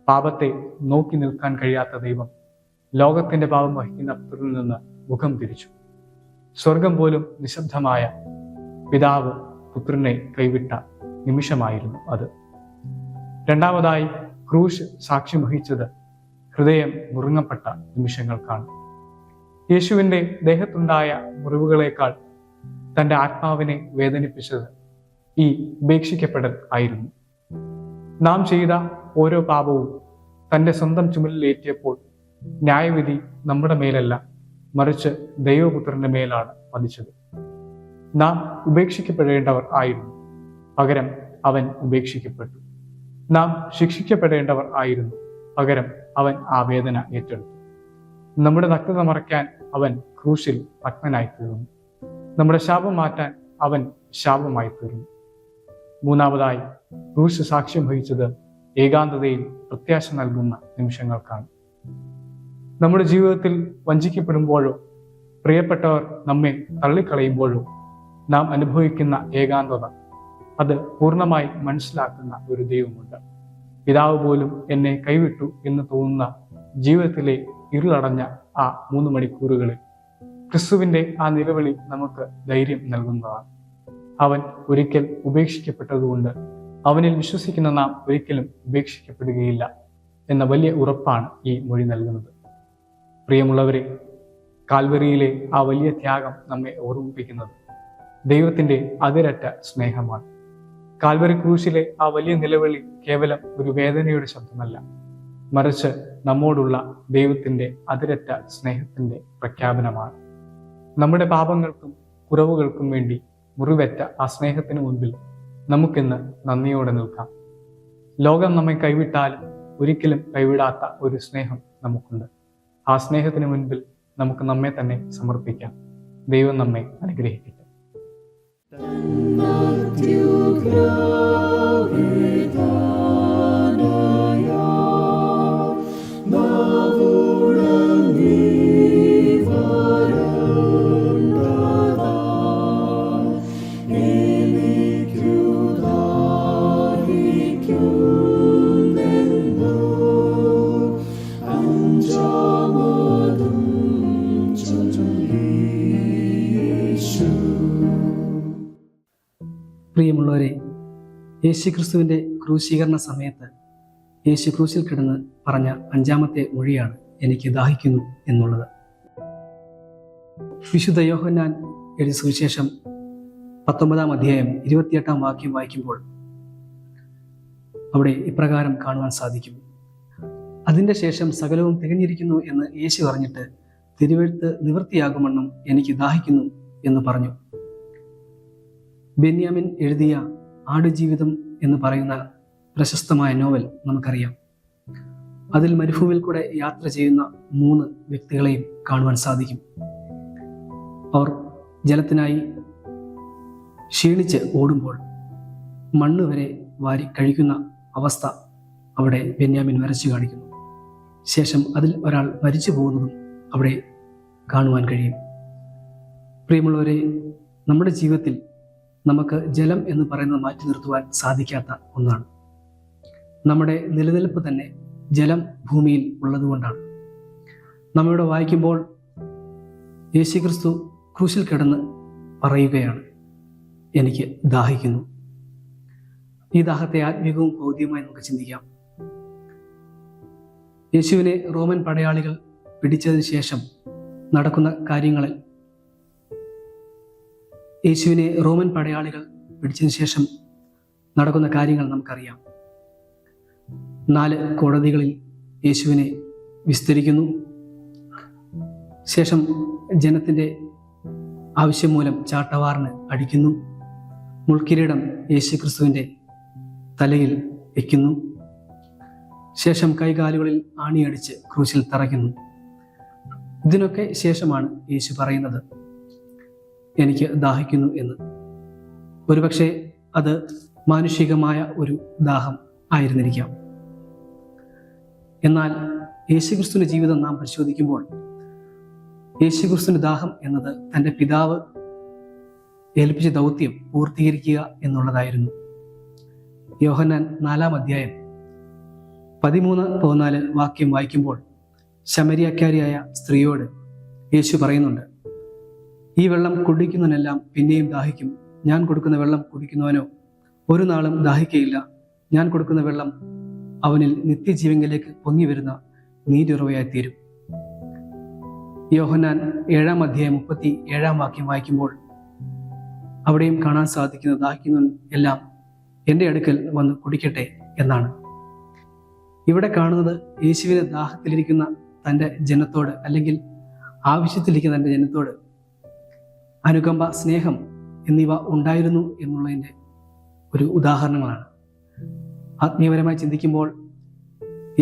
പാപത്തെ നോക്കി നിൽക്കാൻ കഴിയാത്ത ദൈവം ലോകത്തിന്റെ പാപം വഹിക്കുന്ന പുത്രനിൽ നിന്ന് മുഖം തിരിച്ചു. സ്വർഗം പോലും നിശബ്ദമായ പിതാവ് പുത്രനെ കൈവിട്ട നിമിഷമായിരുന്നു അത്. രണ്ടാമതായി ക്രൂശ് സാക്ഷ്യം വഹിച്ചത് ഹൃദയം മുറുങ്ങപ്പെട്ട നിമിഷങ്ങൾക്കാണ്. യേശുവിൻ്റെ ദേഹത്തുണ്ടായ മുറിവുകളേക്കാൾ തൻ്റെ ആത്മാവിനെ വേദനിപ്പിച്ചത് ഈ ഉപേക്ഷിക്കപ്പെടൽ ആയിരുന്നു. നാം ചെയ്ത ഓരോ പാപവും തൻ്റെ സ്വന്തം ചുമലിലേറ്റിയപ്പോൾ ന്യായവിധി നമ്മുടെ മേലല്ല, മറിച്ച് ദൈവപുത്രന്റെ മേലാണ് പതിച്ചത്. നാം ഉപേക്ഷിക്കപ്പെടേണ്ടവർ ആയിരുന്നു, പകരം അവൻ ഉപേക്ഷിക്കപ്പെട്ടു. നാം ശിക്ഷിക്കപ്പെടേണ്ടവർ ആയിരുന്നു, പകരം അവൻ ആ വേദന ഏറ്റെടുത്തു. നമ്മുടെ നഗ്നത മറയ്ക്കാൻ അവൻ ക്രൂശിൽ നഗ്നനായി തീർന്നു. നമ്മുടെ ശാപം മാറ്റാൻ അവൻ ശാപമായി തീർന്നു. മൂന്നാമതായി ക്രൂശ് സാക്ഷ്യം വഹിച്ചത് ഏകാന്തതയിൽ പ്രത്യാശ നൽകുന്ന നിമിഷങ്ങൾക്കാണ്. നമ്മുടെ ജീവിതത്തിൽ വഞ്ചിക്കപ്പെടുമ്പോഴോ പ്രിയപ്പെട്ടവർ നമ്മെ തള്ളിക്കളയുമ്പോഴോ നാം അനുഭവിക്കുന്ന ഏകാന്തത, അത് പൂർണ്ണമായി മനസ്സിലാക്കുന്ന ഒരു ദൈവമുണ്ട്. പിതാവ് പോലും എന്നെ കൈവിട്ടു എന്ന് തോന്നുന്ന ജീവിതത്തിലെ ഇരുളടഞ്ഞ ആ 3 മണിക്കൂറുകളിൽ ക്രിസ്തുവിന്റെ ആ നിലവിളി നമുക്ക് ധൈര്യം നൽകുന്നതാണ്. അവൻ ഒരിക്കൽ ഉപേക്ഷിക്കപ്പെട്ടതുകൊണ്ട് അവനിൽ വിശ്വസിക്കുന്ന നാം ഒരിക്കലും ഉപേക്ഷിക്കപ്പെടുകയില്ല എന്ന വലിയ ഉറപ്പാണ് ഈ മൊഴി നൽകുന്നത്. പ്രിയമുള്ളവരെ, കാൽവരിയിലെ ആ വലിയ ത്യാഗം നമ്മെ ഓർമ്മിപ്പിക്കുന്നത് ദൈവത്തിന്റെ അതിരറ്റ സ്നേഹമാണ്. കാൽവരി ക്രൂശിലെ ആ വലിയ നിലവിളി കേവലം ഒരു വേദനയുടെ ശബ്ദമല്ല, മറിച്ച് നമ്മോടുള്ള ദൈവത്തിന്റെ അതിരറ്റ സ്നേഹത്തിന്റെ പ്രഖ്യാപനമാണ്. നമ്മുടെ പാപങ്ങൾക്കും കുറവുകൾക്കും വേണ്ടി മുറിവേറ്റ ആ സ്നേഹത്തിന് മുൻപിൽ നമുക്കിന്ന് നന്ദിയോടെ നിൽക്കാം. ലോകം നമ്മെ കൈവിട്ടാലും ഒരിക്കലും കൈവിടാത്ത ഒരു സ്നേഹം നമുക്കുണ്ട്. ആ സ്നേഹത്തിന് മുൻപിൽ നമുക്ക് നമ്മെ തന്നെ സമർപ്പിക്കാം. ദൈവം നമ്മെ അനുഗ്രഹിക്കട്ടെ. പ്രിയമുള്ളവരെ, യേശുക്രിസ്തുവിൻ്റെ ക്രൂശീകരണ സമയത്ത് യേശു ക്രൂശിൽ കിടന്ന് പറഞ്ഞ 5-ാമത്തെ മൊഴിയാണ് എനിക്ക് ദാഹിക്കുന്നു എന്നുള്ളത്. വിശുദ്ധ യോഹന്നാൻ എഴുതിയ സുവിശേഷം 19-ാം അധ്യായം 28-ാം വാക്യം വായിക്കുമ്പോൾ അവിടെ ഇപ്രകാരം കാണുവാൻ സാധിക്കും: അതിൻ്റെ ശേഷം സകലവും തികഞ്ഞിരിക്കുന്നു എന്ന് യേശു പറഞ്ഞിട്ട് തിരുവെഴുത്ത് നിവൃത്തിയാകുമെന്നും എനിക്ക് ദാഹിക്കുന്നു എന്ന് പറഞ്ഞു. ബെന്യാമിൻ എഴുതിയ ആടുജീവിതം എന്ന് പറയുന്ന പ്രശസ്തമായ നോവൽ നമുക്കറിയാം. അതിൽ മരുഭൂമിയിൽ കൂടെ യാത്ര ചെയ്യുന്ന 3 വ്യക്തികളെയും കാണുവാൻ സാധിക്കും. അവർ ജലത്തിനായി ക്ഷീണിച്ച് ഓടുമ്പോൾ മണ്ണ് വരെ വാരി കഴിക്കുന്ന അവസ്ഥ അവിടെ ബെന്യാമിൻ വരച്ചു കാണിക്കുന്നു. ശേഷം അതിൽ ഒരാൾ മരിച്ചു പോകുന്നതും അവിടെ കാണുവാൻ കഴിയും. പ്രിയമുള്ളവരെ, നമ്മുടെ ജീവിതത്തിൽ നമുക്ക് ജലം എന്ന് പറയുന്നത് മാറ്റി നിർത്തുവാൻ സാധിക്കാത്ത ഒന്നാണ്. നമ്മുടെ നിലനിൽപ്പ് തന്നെ ജലം ഭൂമിയിൽ ഉള്ളതുകൊണ്ടാണ്. നമ്മളിവിടെ വായിക്കുമ്പോൾ യേശുക്രിസ്തു ക്രൂശിൽ കിടന്ന് പറയുകയാണ്, എനിക്ക് ദാഹിക്കുന്നു. ഈ ദാഹത്തെ ആത്മീയവും ഭൗതികമായി നമുക്ക് ചിന്തിക്കാം. യേശുവിനെ റോമൻ പടയാളികൾ പിടിച്ചതിന് ശേഷം നടക്കുന്ന കാര്യങ്ങളിൽ, യേശുവിനെ റോമൻ പടയാളികൾ പിടിച്ചതിന് ശേഷം നടക്കുന്ന കാര്യങ്ങൾ നമുക്കറിയാം. 4 കോടതികളിൽ യേശുവിനെ വിസ്തരിക്കുന്നു. ശേഷം ജനത്തിൻ്റെ ആവശ്യം മൂലം ചാട്ടവാറിന് അടിക്കുന്നു. മുൾക്കിരീടം യേശുക്രിസ്തുവിൻ്റെ തലയിൽ വയ്ക്കുന്നു. ശേഷം കൈകാലുകളിൽ ആണിയടിച്ച് ക്രൂശിൽ തറയ്ക്കുന്നു. ഇതിനൊക്കെ ശേഷമാണ് യേശു പറയുന്നത്, എനിക്ക് ദാഹിക്കുന്നു എന്ന്. ഒരുപക്ഷെ അത് മാനുഷികമായ ഒരു ദാഹം ആയിരുന്നിരിക്കാം. എന്നാൽ യേശുക്രിസ്തുവിൻ്റെ ജീവിതം നാം പരിശോധിക്കുമ്പോൾ യേശുക്രിസ്തുവിൻ്റെ ദാഹം എന്നത് തൻ്റെ പിതാവ് ഏൽപ്പിച്ച ദൗത്യം പൂർത്തീകരിക്കുക എന്നുള്ളതായിരുന്നു. യോഹന്നാൻ 4-ാം അധ്യായം 13-14 വാക്യം വായിക്കുമ്പോൾ ശമരിയക്കാരിയായ സ്ത്രീയോട് യേശു പറയുന്നുണ്ട്, ഈ വെള്ളം കുടിക്കുന്നവനെല്ലാം പിന്നെയും ദാഹിക്കും. ഞാൻ കൊടുക്കുന്ന വെള്ളം കുടിക്കുന്നവനോ ഒരു നാളും ദാഹിക്കയില്ല. ഞാൻ കൊടുക്കുന്ന വെള്ളം അവനിൽ നിത്യജീവനിലേക്ക് പൊങ്ങി വരുന്ന നീരുറവയായി തീരും. യോഹന്നാൻ 7-ാം അധ്യായം 37-ാം വാക്യം വായിക്കുമ്പോൾ അവിടെയും കാണാൻ സാധിക്കുന്ന ദാഹിക്കുന്നവൻ എല്ലാം എൻ്റെ അടുക്കൽ വന്ന് കുടിക്കട്ടെ എന്നാണ്. ഇവിടെ കാണുന്നത് യേശുവിനെ ദാഹത്തിലിരിക്കുന്ന തൻ്റെ ജനത്തോട്, അല്ലെങ്കിൽ ആവശ്യത്തിലിരിക്കുന്ന തൻ്റെ ജനത്തോട് അനുകമ്പ, സ്നേഹം എന്നിവ ഉണ്ടായിരുന്നു എന്നുള്ളതിൻ്റെ ഒരു ഉദാഹരണങ്ങളാണ്. ആത്മീയപരമായി ചിന്തിക്കുമ്പോൾ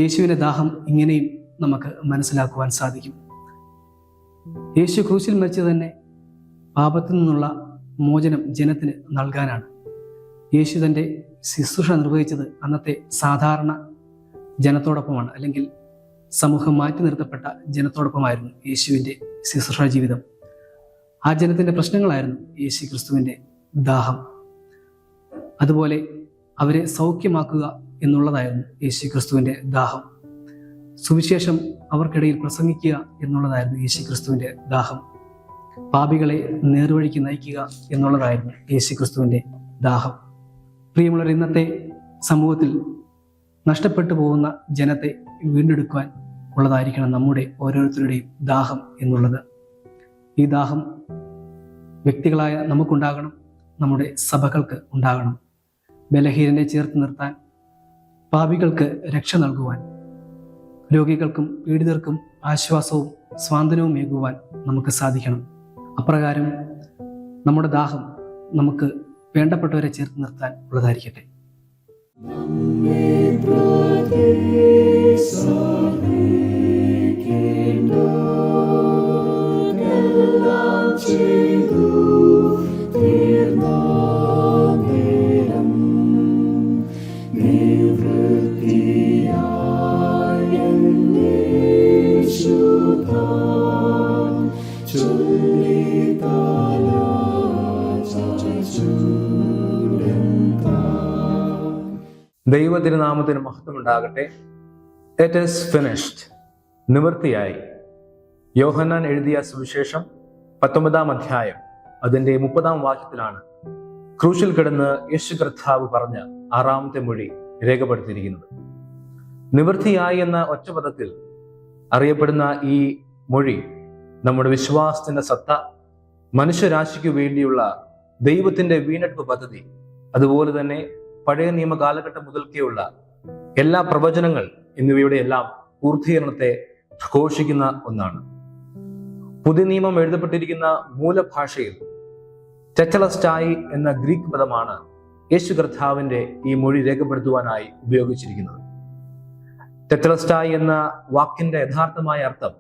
യേശുവിൻ്റെ ദാഹം ഇങ്ങനെയും നമുക്ക് മനസ്സിലാക്കുവാൻ സാധിക്കും. യേശു ക്രൂശിൽ മരിച്ചത് തന്നെ പാപത്തിൽ നിന്നുള്ള മോചനം ജനത്തിന് നൽകാനാണ്. യേശു തൻ്റെ ശുശ്രൂഷ നിർവഹിച്ചത് അന്നത്തെ സാധാരണ ജനത്തോടൊപ്പമാണ്, അല്ലെങ്കിൽ സമൂഹം മാറ്റി നിർത്തപ്പെട്ട ജനത്തോടൊപ്പമായിരുന്നു യേശുവിൻ്റെ ശുശ്രൂഷ ജീവിതം. ആ ജനത്തിൻ്റെ പ്രശ്നങ്ങളായിരുന്നു യേശു ക്രിസ്തുവിൻ്റെ ദാഹം. അതുപോലെ അവരെ സൗഖ്യമാക്കുക എന്നുള്ളതായിരുന്നു യേശു ക്രിസ്തുവിൻ്റെ ദാഹം. സുവിശേഷം അവർക്കിടയിൽ പ്രസംഗിക്കുക എന്നുള്ളതായിരുന്നു യേശു ക്രിസ്തുവിൻ്റെ ദാഹം. പാപികളെ നേർവഴിക്ക് നയിക്കുക എന്നുള്ളതായിരുന്നു യേശു ക്രിസ്തുവിൻ്റെ ദാഹം. പ്രിയമുള്ളവർ, ഇന്നത്തെ സമൂഹത്തിൽ നഷ്ടപ്പെട്ടു പോകുന്ന ജനത്തെ വീണ്ടെടുക്കുവാൻ ഉള്ളതായിരിക്കണം നമ്മുടെ ഓരോരുത്തരുടെയും ദാഹം എന്നുള്ളത്. ഈ ദാഹം വ്യക്തികളായ നമുക്കുണ്ടാകണം, നമ്മുടെ സഭകൾക്ക് ഉണ്ടാകണം. ബലഹീനനെ ചേർത്ത് നിർത്താൻ, പാപികൾക്ക് രക്ഷ നൽകുവാൻ, രോഗികൾക്കും പീഡിതർക്കും ആശ്വാസവും സ്വാന്തനവും ഏകുവാൻ നമുക്ക് സാധിക്കണം. അപ്രകാരം നമ്മുടെ ദാഹം നമുക്ക് വേണ്ടപ്പെട്ടവരെ ചേർത്ത് നിർത്താൻ ഉള്ളതായിരിക്കട്ടെ. ദൈവതിരുനാമത്തിന് മഹത്വമുണ്ടാകട്ടെ. ഇറ്റ് ഈസ് ഫിനിഷ്ഡ്, നിവൃത്തിയായി. യോഹന്നാൻ എഴുതിയ സുവിശേഷം 19-ാം അധ്യായം അതിൻ്റെ 30-ാം വാക്യത്തിലാണ് ക്രൂശിൽ കിടന്ന് യേശു കർത്താവ് പറഞ്ഞ 6-ാമത്തെ മൊഴി രേഖപ്പെടുത്തിയിരിക്കുന്നത്. നിവൃത്തിയായി എന്ന ഒറ്റപദത്തിൽ അറിയപ്പെടുന്ന ഈ മൊഴി നമ്മുടെ വിശ്വാസത്തിന്റെ സത്ത, മനുഷ്യരാശിക്ക് വേണ്ടിയുള്ള ദൈവത്തിന്റെ വീണ്ടെടുപ്പ് പദ്ധതി, അതുപോലെ തന്നെ പഴയ നിയമ കാലഘട്ടം മുതൽക്കേയുള്ള എല്ലാ പ്രവചനങ്ങൾ എന്നിവയുടെ എല്ലാം പൂർത്തീകരണത്തെ ഘോഷിക്കുന്ന ഒന്നാണ്. പുതിയ നിയമം എഴുതപ്പെട്ടിരിക്കുന്ന മൂലഭാഷയിൽ ടെറ്റലസ്റ്റായി എന്ന ഗ്രീക്ക് പദമാണ് യേശു കർത്താവിന്റെ ഈ മൊഴി രേഖപ്പെടുത്തുവാനായി ഉപയോഗിച്ചിരിക്കുന്നത്. ടെറ്റലസ്റ്റായി എന്ന വാക്കിന്റെ യഥാർത്ഥമായ അർത്ഥം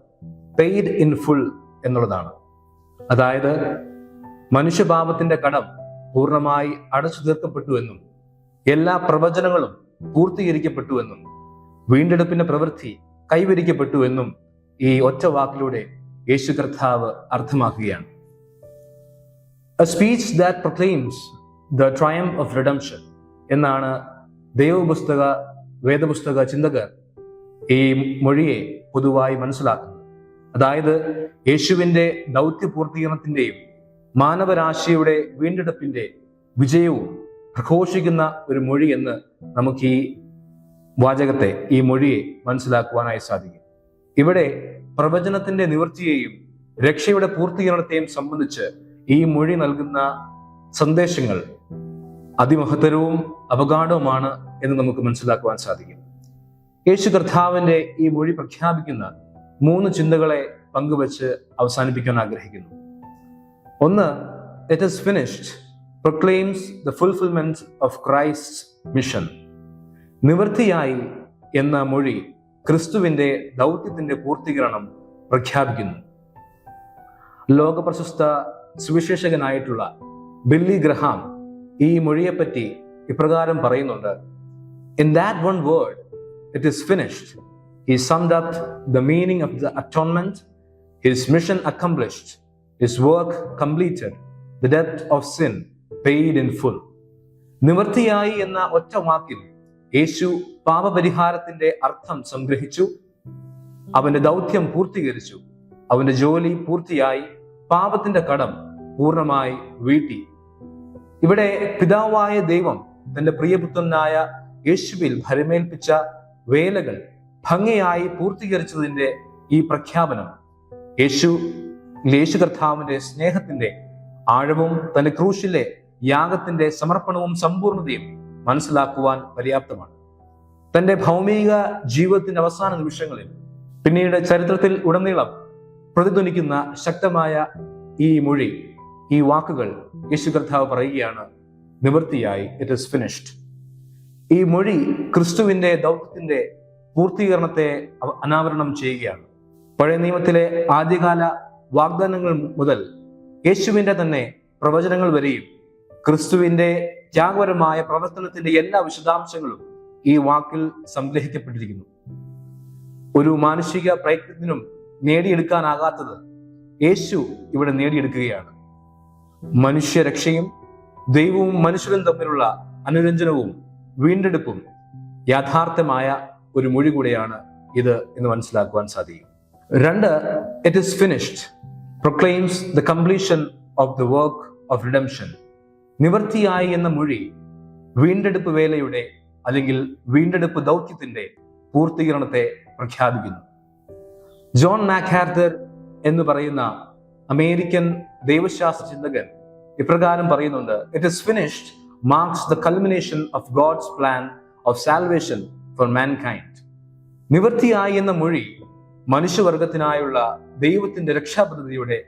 പെയ്ഡ് ഇൻ ഫുൾ എന്നുള്ളതാണ്. അതായത് മനുഷ്യപാപത്തിന്റെ കടം പൂർണ്ണമായി അടച്ചു തീർക്കപ്പെട്ടു എന്നും എല്ലാ പ്രവചനങ്ങളും പൂർത്തീകരിക്കപ്പെട്ടു എന്നും വീണ്ടെടുപ്പിന്റെ പ്രവൃത്തി കൈവരിക്കപ്പെട്ടു എന്നും ഈ ഒറ്റ വാക്കിലൂടെ യേശു കർത്താവ് അർത്ഥമാക്കുകയാണ്. A speech that proclaims the triumph of redemption എന്നാണ് വേദപുസ്തക ചിന്തകർ ഈ മൊഴിയെ പൊതുവായി മനസ്സിലാക്കുന്നത്. അതായത് യേശുവിന്റെ ദൗത്യ പൂർത്തീകരണത്തിന്റെയും മാനവരാശിയുടെ വീണ്ടെടുപ്പിന്റെ വിജയവും പ്രഘോഷിക്കുന്ന ഒരു മൊഴി എന്ന് നമുക്ക് ഈ വാചകത്തെ, ഈ മൊഴിയെ മനസ്സിലാക്കുവാനായി സാധിക്കും. ഇവിടെ പ്രവചനത്തിന്റെ നിവൃത്തിയെയും രക്ഷയുടെ പൂർത്തീകരണത്തെയും സംബന്ധിച്ച് ഈ മൊഴി നൽകുന്ന സന്ദേശങ്ങൾ അതിമഹത്തരവും അപകടവുമാണ് എന്ന് നമുക്ക് മനസ്സിലാക്കുവാൻ സാധിക്കും. യേശു കർത്താവിന്റെ ഈ മൊഴി പ്രഖ്യാപിക്കുന്ന 3 ചിന്തകളെ പങ്കുവച്ച് അവസാനിപ്പിക്കാൻ ആഗ്രഹിക്കുന്നു. ഒന്ന്, it is finished proclaims the fulfilment of Christ's mission. നിവൃത്തിയായി എന്ന മൊഴി ക്രിസ്തുവിന്റെ ദൗത്യത്തിന്റെ പൂർത്തീകരണം പ്രഖ്യാപിക്കുന്നു. ലോകപ്രശസ്ത സുവിശേഷകനായിട്ടുള്ള ബില്ലി ഗ്രഹാം ഈ മൊഴിയെപ്പറ്റി ഇപ്രകാരം പറയുന്നുണ്ട്: In that one word, it is finished. He summed up the meaning of the atonement, his mission accomplished, his work completed, the debt of sin paid in full. നിവൃത്തിയായി എന്ന ഒറ്റ വാക്കിൽ യേശു പാപപരിഹാരത്തിന്റെ അർത്ഥം സംഗ്രഹിച്ചു. അവന്റെ ദൗത്യം പൂർത്തീകരിച്ചു. അവന്റെ ജോലി പൂർത്തിയായി. പാപത്തിന്റെ കടം പൂർണ്ണമായി വീട്ടി. ഇവിടെ പിതാവായ ദൈവം തന്റെ പ്രിയപുത്രനായ യേശുവിൽ ഭരമേൽപ്പിച്ച വേലകൾ ഭംഗിയായി പൂർത്തീകരിച്ചതിന്റെ ഈ പ്രഖ്യാപനം യേശു കർത്താവിന്റെ സ്നേഹത്തിന്റെ ആഴവും തന്റെ ക്രൂശിലെ യാഗത്തിന്റെ സമർപ്പണവും സമ്പൂർണതയും മനസ്സിലാക്കുവാൻ പര്യാപ്തമാണ്. തന്റെ ഭൗമിക ജീവിതത്തിന്റെ അവസാന നിമിഷങ്ങളിൽ, പിന്നീട് ചരിത്രത്തിൽ ഉടനീളം പ്രതിധ്വനിക്കുന്ന ശക്തമായ ഈ മൊഴി, ഈ വാക്കുകൾ യേശു കർത്താവ് പറയുകയാണ്: നിവൃത്തിയായി, ഇറ്റ് ഈസ് ഫിനിഷ്ഡ്. ഈ മൊഴി ക്രിസ്തുവിന്റെ ദൗത്യത്തിന്റെ പൂർത്തീകരണത്തെ അനാവരണം ചെയ്യുകയാണ്. പഴയ നിയമത്തിലെ ആദ്യകാല വാഗ്ദാനങ്ങൾ മുതൽ യേശുവിന്റെ തന്നെ പ്രവചനങ്ങൾ വരെയും ക്രിസ്തുവിന്റെ ത്യാഗപരമായ പ്രവർത്തനത്തിന്റെ എല്ലാ വിശദാംശങ്ങളും ഈ വാക്കിൽ സംഗ്രഹിക്കപ്പെട്ടിരിക്കുന്നു. ഒരു മാനുഷിക പ്രയത്നത്തിനും നേടിയെടുക്കാനാകാത്തത് യേശു ഇവിടെ നേടിയെടുക്കുകയാണ്. മനുഷ്യരക്ഷയും ദൈവവും മനുഷ്യരും തമ്മിലുള്ള അനുരഞ്ജനവും വീണ്ടെടുപ്പും യാഥാർത്ഥ്യമായ ഒരു മൊഴി കൂടെയാണ് ഇത് എന്ന് മനസ്സിലാക്കുവാൻ സാധിക്കും. 2, it is finished proclaims the completion of the work of redemption. നിവൃത്തിയായി എന്ന മൊഴി വീണ്ടെടുപ്പ് വേലയുടെ അല്ലെങ്കിൽ വീണ്ടെടുപ്പ് ദൗത്യത്തിന്റെ പൂർത്തീകരണത്തെ പ്രഖ്യാപിക്കുന്നു. ജോൺ മാക്ഹാർത്തർ എന്ന് പറയുന്ന അമേരിക്കൻ ദൈവശാസ്ത്ര ചിന്തകൻ ഇപ്രകാരം പറയുന്നുണ്ട്: it is finished marks the culmination of God's plan of salvation for mankind. നിവൃത്തിയായി എന്ന മൊഴി മനുഷ്യവർഗത്തിനായുള്ള ദൈവത്തിന്റെ രക്ഷാപദ്ധതിയുടെ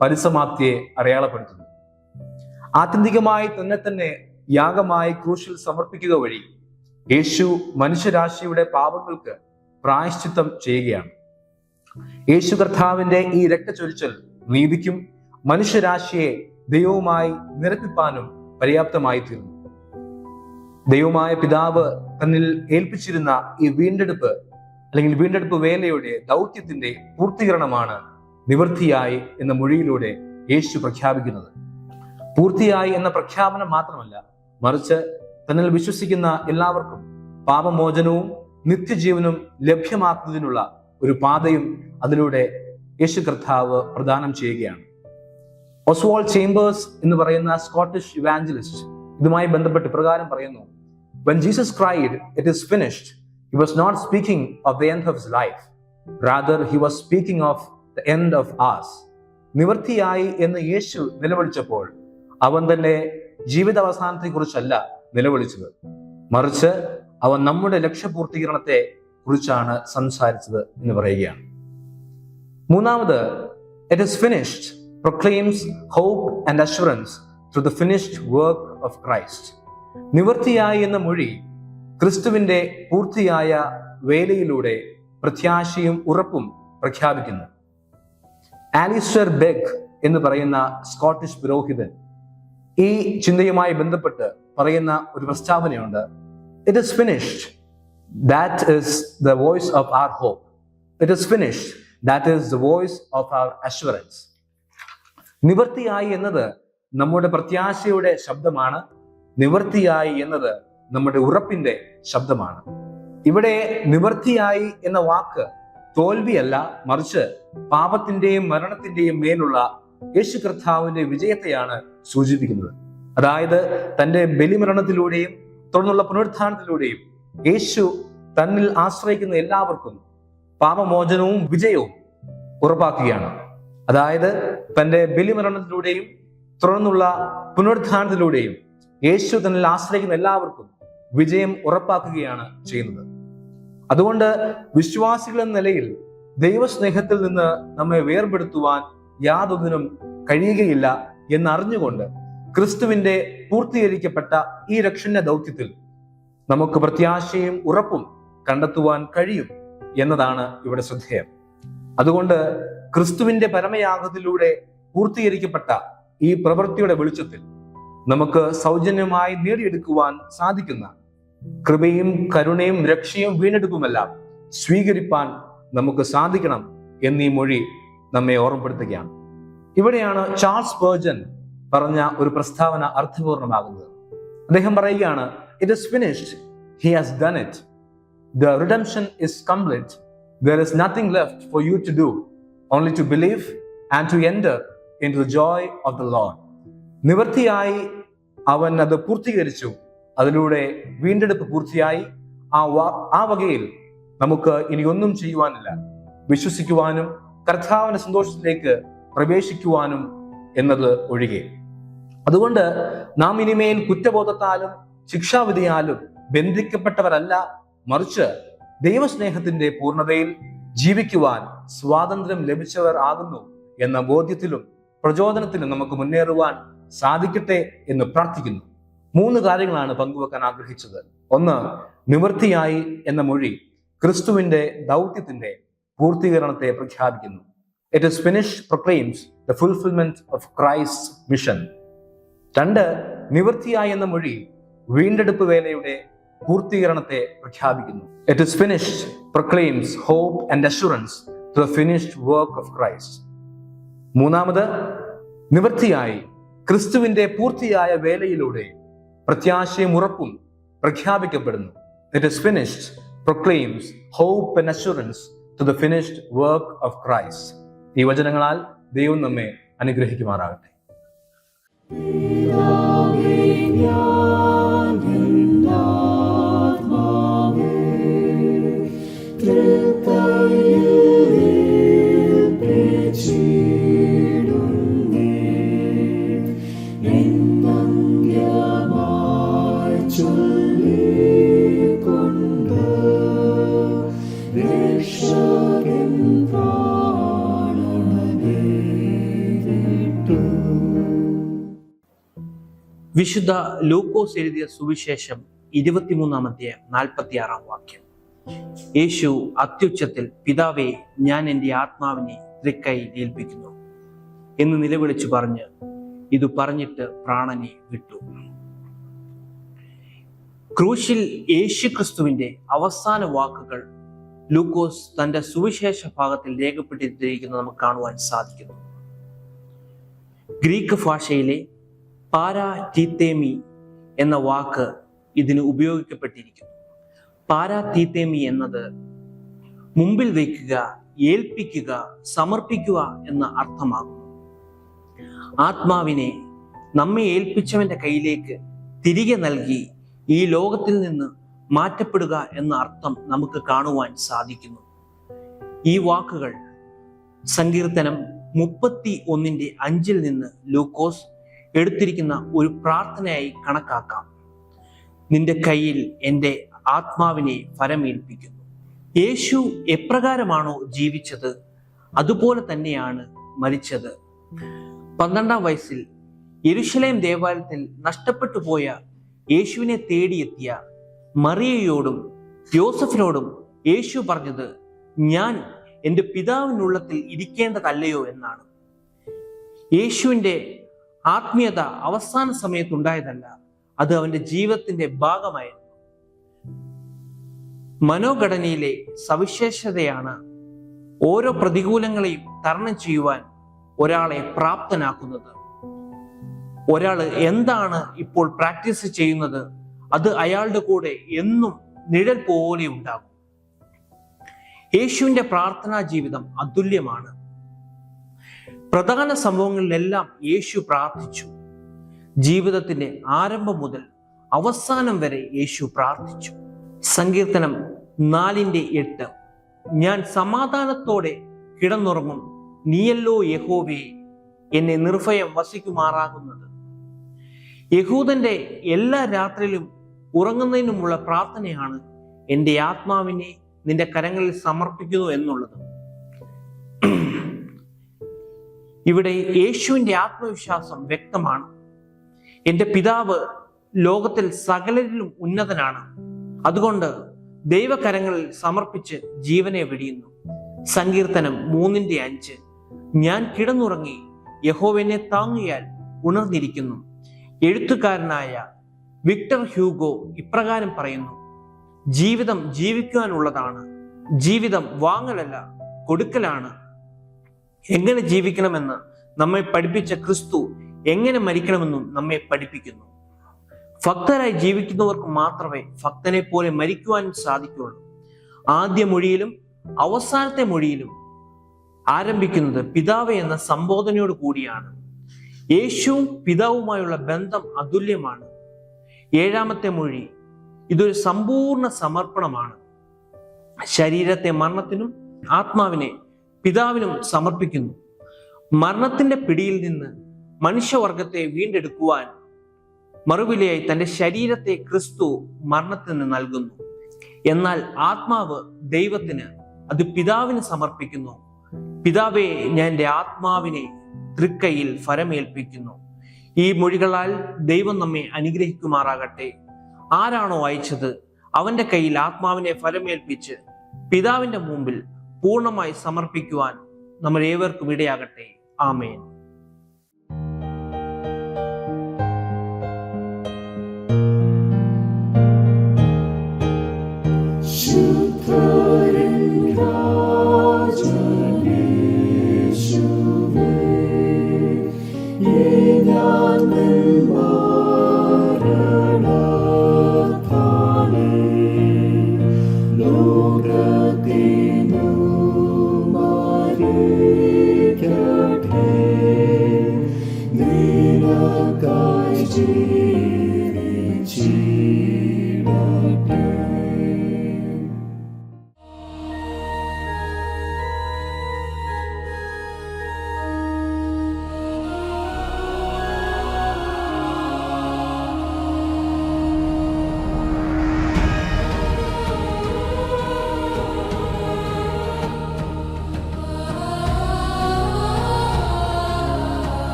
പരിസമാപ്തിയെ അടയാളപ്പെടുത്തുന്നു. ആത്യന്തികമായി തന്നെ യാഗമായി ക്രൂശിൽ സമർപ്പിക്കുക വഴി യേശു മനുഷ്യരാശിയുടെ പാപങ്ങൾക്ക് പ്രായശ്ചിത്തം ചെയ്യുകയാണ്. യേശു കർത്താവിന്റെ ഈ രക്തചൊരിച്ചൽ നീതിക്കും മനുഷ്യരാശിയെ ദൈവവുമായി നിരപ്പിപ്പാനും പര്യാപ്തമായി തീർന്നു. ദൈവമായ പിതാവ് തന്നിൽ ഏൽപ്പിച്ചിരുന്ന ഈ വീണ്ടെടുപ്പ് വേലയുടെ ദൗത്യത്തിന്റെ പൂർത്തീകരണമാണ് നിവൃത്തിയായി എന്ന മൊഴിയിലൂടെ യേശു പ്രഖ്യാപിക്കുന്നത്. പൂർത്തിയായി എന്ന പ്രഖ്യാപനം മാത്രമല്ല, മറിച്ച് തന്നിൽ വിശ്വസിക്കുന്ന എല്ലാവർക്കും പാപമോചനവും നിത്യജീവനും ലഭ്യമാക്കുന്നതിനുള്ള ഒരു പാതയും അതിലൂടെ യേശു കർത്താവ് പ്രദാനം ചെയ്യുകയാണ്. ഒസ്വാൾഡ് ചേംബേഴ്സ് എന്ന് പറയുന്ന സ്കോട്ടിഷ് ഇവാഞ്ചലിസ്റ്റ് ഇതുമായി ബന്ധപ്പെട്ട് പ്രകാരം പറയുന്നു: When Jesus cried, "It is finished," he was not speaking of the end of his life. Rather, he was speaking of the end of ours. നിവൃത്തിയായി എന്ന് യേശു നിലവിളിച്ചപ്പോൾ അവൻ തന്റെ ജീവിതാവസാനത്തെ കുറിച്ചല്ല നിലവിളിച്ചത്, മറിച്ച് അവൻ നമ്മുടെ ലക്ഷ്യപൂർത്തീകരണത്തെ കുറിച്ചാണ് സംസാരിച്ചത് എന്ന് പറയുകയാണ്. മൂന്നാമത്, it is finished proclaims hope and assurance through the finished work of Christ. നിവൃത്തിയായി എന്ന മൊഴി ക്രിസ്തുവിന്റെ പൂർത്തിയായ വേലയിലൂടെ പ്രത്യാശയും ഉറപ്പും പ്രഖ്യാപിക്കുന്നു. ആലിസ്റ്റർ ബെഗ് എന്ന് പറയുന്ന സ്കോട്ടിഷ് പുരോഹിതൻ ഈ ചിന്തയുമായി ബന്ധപ്പെട്ട് പറയുന്ന ഒരു പ്രസ്താവനയുണ്ട്: it is finished, that is the voice of our hope. It is finished, that is the voice of our assurance. നിവൃത്തിയായി എന്നത് നമ്മുടെ പ്രത്യാശയുടെ ശബ്ദമാണ്. നിവൃത്തിയായി എന്നത് നമ്മുടെ ഉറപ്പിന്റെ ശബ്ദമാണ്. ഇവിടെ നിവൃത്തിയായി എന്ന വാക്ക് തോൽവിയല്ല, മറിച്ച് പാപത്തിന്റെയും മരണത്തിന്റെയും മേലുള്ള യേശു കർത്താവിന്റെ വിജയത്തെയാണ് സൂചിപ്പിക്കുന്നത്. അതായത് തന്റെ ബലിമരണത്തിലൂടെയും തുടർന്നുള്ള പുനരുത്ഥാനത്തിലൂടെയും യേശു തന്നിൽ ആശ്രയിക്കുന്ന എല്ലാവർക്കും പാപമോചനവും വിജയവും ഉറപ്പാക്കുകയാണ്. അതായത് തന്റെ ബലിമരണത്തിലൂടെയും തുടർന്നുള്ള പുനരുത്ഥാനത്തിലൂടെയും യേശു തന്നിൽ ആശ്രയിക്കുന്ന എല്ലാവർക്കും വിജയം ഉറപ്പാക്കുകയാണ് ചെയ്യുന്നത്. അതുകൊണ്ട് വിശ്വാസികൾ എന്ന നിലയിൽ ദൈവസ്നേഹത്തിൽ നിന്ന് നമ്മെ വേർപെടുത്തുവാൻ യാതൊന്നിനും കഴിയുകയില്ല എന്നറിഞ്ഞുകൊണ്ട് ക്രിസ്തുവിന്റെ പൂർത്തീകരിക്കപ്പെട്ട ഈ രക്ഷണ ദൗത്യത്തിൽ നമുക്ക് പ്രത്യാശയും ഉറപ്പും കണ്ടെത്തുവാൻ കഴിയും എന്നതാണ് ഇവിടെ ശ്രദ്ധേയം. അതുകൊണ്ട് ക്രിസ്തുവിന്റെ പരമയാഗത്തിലൂടെ പൂർത്തീകരിക്കപ്പെട്ട ഈ പ്രവൃത്തിയുടെ വെളിച്ചത്തിൽ നമുക്ക് സൗജന്യമായി നേടിയെടുക്കുവാൻ സാധിക്കുന്ന കൃപയും കരുണയും രക്ഷയും വീണ്ടെടുപ്പുമെല്ലാം സ്വീകരിപ്പാൻ നമുക്ക് സാധിക്കണം എന്നീ മൊഴി നമ്മെ ഓർമ്മപ്പെടുത്തുകയാണ്. ഇവിടെയാണ് ചാൾസ് സ്പർജൻ പറഞ്ഞ ഒരു പ്രസ്താവന അർത്ഥപൂർണമാകുന്നത്. അദ്ദേഹം പറയുകയാണ്, "It is finished. He has done it. The redemption is complete. There is nothing left for you to do, only to believe and to enter into the joy of the Lord." നിവൃത്തിയായി അവൻ അത് പൂർത്തീകരിച്ചു. അതിലൂടെ വീണ്ടെടുപ്പ് പൂർത്തിയായി. ആ വകയിൽ നമുക്ക് ഇനി ഒന്നും ചെയ്യുവാനില്ല, വിശ്വസിക്കുവാനും കർത്താവിന്റെ സന്തോഷത്തിലേക്ക് പ്രവേശിക്കുവാനും എന്നത് ഒഴികെ. അതുകൊണ്ട് നാം ഇനിമേൽ കുറ്റബോധത്താലും ശിക്ഷാവിധിയാലും ബന്ധിക്കപ്പെട്ടവരല്ല, മറിച്ച് ദൈവസ്നേഹത്തിന്റെ പൂർണ്ണതയിൽ ജീവിക്കുവാൻ സ്വാതന്ത്ര്യം ലഭിച്ചവർ ആകുന്നു എന്ന ബോധ്യത്തിലും പ്രചോദനത്തിലും നമുക്ക് മുന്നേറുവാൻ സാധിക്കട്ടെ എന്ന് പ്രാർത്ഥിക്കുന്നു. 3 കാര്യങ്ങളാണ് പങ്കുവെക്കാൻ ആഗ്രഹിച്ചത്. ഒന്ന്, നിവൃത്തിയായി എന്ന മൊഴി ക്രിസ്തുവിന്റെ ദൗത്യത്തിന്റെ പൂർത്തീകരണത്തെ പ്രഖ്യാപിക്കുന്നു. It is finished proclaims the fulfillment of Christ's mission. 2, നിവൃത്തിയായി എന്ന മൊഴി വീണ്ടെടുപ്പ് വേലയുടെ പൂർത്തീകരണത്തെ പ്രഖ്യാപിക്കുന്നു. It is finished proclaims hope and assurance to the finished work of Christ. 3, നിവൃത്തിയായി ക്രിസ്തുവിന്റെ പൂർത്തിയായ വേലയിലൂടെ പ്രത്യാശയും ഉറപ്പും പ്രഖ്യാപിക്കപ്പെടുന്നു. It is finished proclaims hope and assurance to the finished work of Christ. ഈ വചനങ്ങളാൽ ദൈവം നമ്മെ അനുഗ്രഹിക്കുമാറാകട്ടെ. വിശുദ്ധ ലൂക്കോസ് എഴുതിയ സുവിശേഷം 23-ാം അധ്യായം 46-ാം വാക്യം. യേശു അത്യുച്ചത്തിൽ, "പിതാവേ, ഞാൻ എൻ്റെ ആത്മാവിനെ തൃക്കൈയിൽ ഏൽപ്പിക്കുന്നു" എന്ന് നിലവിളിച്ചു പറഞ്ഞ് ഇത് പറഞ്ഞിട്ട് പ്രാണനെ വിട്ടു. ക്രൂശിൽ യേശു ക്രിസ്തുവിന്റെ അവസാന വാക്കുകൾ ലൂക്കോസ് തന്റെ സുവിശേഷ ഭാഗത്തിൽ രേഖപ്പെടുത്തിയിരിക്കുന്നത് നമുക്ക് കാണുവാൻ സാധിക്കുന്നു. ഗ്രീക്ക് ഭാഷയിലെ പാരാതീത്തേമി എന്ന വാക്ക് ഇതിന് ഉപയോഗിക്കപ്പെട്ടിരിക്കുന്നു. പാരാതീത്തേമി എന്നത് മുമ്പിൽ വയ്ക്കുക, ഏൽപ്പിക്കുക, സമർപ്പിക്കുക എന്ന അർത്ഥമാകുന്നു. ആത്മാവിനെ നമ്മെ ഏൽപ്പിച്ചവന്റെ കയ്യിലേക്ക് തിരികെ നൽകി ഈ ലോകത്തിൽ നിന്ന് മാറ്റപ്പെടുക എന്ന അർത്ഥം നമുക്ക് കാണുവാൻ സാധിക്കുന്നു. ഈ വാക്കുകൾ സങ്കീർത്തനം 31:5 നിന്ന് ലൂക്കോസ് എടുത്തിരിക്കുന്ന ഒരു പ്രാർത്ഥനയായി കണക്കാക്കാം. നിന്റെ കയ്യിൽ എൻ്റെ ആത്മാവിനെ ഫരമേൽപ്പിക്കുന്നു. യേശു എപ്രകാരമാണോ ജീവിച്ചത് അതുപോലെ തന്നെയാണ് മരിച്ചത്. 12-ാം വയസ്സിൽ യെരുശലേം ദേവാലയത്തിൽ നഷ്ടപ്പെട്ടു പോയ യേശുവിനെ തേടിയെത്തിയ മറിയയോടും യോസഫിനോടും യേശു പറഞ്ഞത്, "ഞാൻ എൻ്റെ പിതാവിനുള്ളത്തിൽ ഇരിക്കേണ്ടതല്ലയോ" എന്നാണ്. യേശുവിൻ്റെ ആത്മീയത അവസാന സമയത്തുണ്ടായതല്ല, അത് അവന്റെ ജീവിതത്തിന്റെ ഭാഗമായിരുന്നു. മനോഘടനയിലെ സവിശേഷതയാണ് ഓരോ പ്രതികൂലങ്ങളെയും തരണം ചെയ്യുവാൻ ഒരാളെ പ്രാപ്തനാക്കുന്നത്. ഒരാൾ എന്താണ് ഇപ്പോൾ പ്രാക്ടീസ് ചെയ്യുന്നത് അത് അയാളുടെ കൂടെ എന്നും നിഴൽ പോലെ ഉണ്ടാകും. യേശുവിന്റെ പ്രാർത്ഥനാ ജീവിതം അതുല്യമാണ്. പ്രധാന സംഭവങ്ങളിലെല്ലാം യേശു പ്രാർത്ഥിച്ചു. ജീവിതത്തിന്റെ ആരംഭം മുതൽ അവസാനം വരെ യേശു പ്രാർത്ഥിച്ചു. സങ്കീർത്തനം 4:8, "ഞാൻ സമാധാനത്തോടെ കിടന്നുറങ്ങും. നീയല്ലോ യഹോവേ എന്നെ നിർഭയം വസിക്കുമാറാകുന്നത്. യഹൂദന്റെ എല്ലാ രാത്രിയിലും ഉറങ്ങുന്നതിനുമുള്ള പ്രാർത്ഥനയാണ് എൻ്റെ ആത്മാവിനെ നിന്റെ കരങ്ങളിൽ സമർപ്പിക്കുന്നു എന്നുള്ളത്. ഇവിടെ യേശുവിന്റെ ആത്മവിശ്വാസം വ്യക്തമാണ്. എൻ്റെ പിതാവ് ലോകത്തിൽ സകലരിലും ഉന്നതനാണ്, അതുകൊണ്ട് ദൈവകരങ്ങളിൽ സമർപ്പിച്ച് ജീവനെ വെടിയുന്നു. സങ്കീർത്തനം 3:5. ഞാൻ കിടന്നുറങ്ങി, യഹോവനെ താങ്ങിയാൽ ഉണർന്നിരിക്കുന്നു. എഴുത്തുകാരനായ വിക്ടർ ഹ്യൂഗോ ഇപ്രകാരം പറയുന്നു: ജീവിതം ജീവിക്കുവാനുള്ളതാണ്, ജീവിതം വാങ്ങലല്ല കൊടുക്കലാണ്. എങ്ങനെ ജീവിക്കണമെന്ന് നമ്മെ പഠിപ്പിച്ച ക്രിസ്തു എങ്ങനെ മരിക്കണമെന്നും നമ്മെ പഠിപ്പിക്കുന്നു. ഭക്തരായി ജീവിക്കുന്നവർക്ക് മാത്രമേ ഭക്തനെ പോലെ മരിക്കുവാൻ സാധിക്കുകയുള്ളൂ. ആദ്യ മൊഴിയിലും അവസാനത്തെ മൊഴിയിലും ആരംഭിക്കുന്നത് പിതാവേ എന്ന സംബോധനയോട് കൂടിയാണ്. യേശുവും പിതാവുമായുള്ള ബന്ധം അതുല്യമാണ്. 7ാമത്തെ മൊഴി ഇതൊരു സമ്പൂർണ്ണ സമർപ്പണമാണ്. ശരീരത്തെ മരണത്തിനും ആത്മാവിനെ പിതാവിനും സമർപ്പിക്കുന്നു. മരണത്തിന്റെ പിടിയിൽ നിന്ന് മനുഷ്യവർഗത്തെ വീണ്ടെടുക്കുവാൻ മറുവിലയായി തന്റെ ശരീരത്തെ ക്രിസ്തു മരണത്തിന് നൽകുന്നു. എന്നാൽ ആത്മാവ് ദൈവത്തിന്, അത് പിതാവിന് സമർപ്പിക്കുന്നു. പിതാവേ, ഞാൻ എൻ്റെ ആത്മാവിനെ തൃക്കൈയിൽ ഫലമേൽപ്പിക്കുന്നു. ഈ മൊഴികളാൽ ദൈവം നമ്മെ അനുഗ്രഹിക്കുമാറാകട്ടെ. ആരാണോ അയച്ചത് അവന്റെ കയ്യിൽ ആത്മാവിനെ ഫലമേൽപ്പിച്ച് പിതാവിന്റെ മുമ്പിൽ പൂർണ്ണമായി സമർപ്പിക്കുവാൻ നമ്മൾ ഏവർക്കും ഇടയാകട്ടെ. ആമേൻ. Jesus.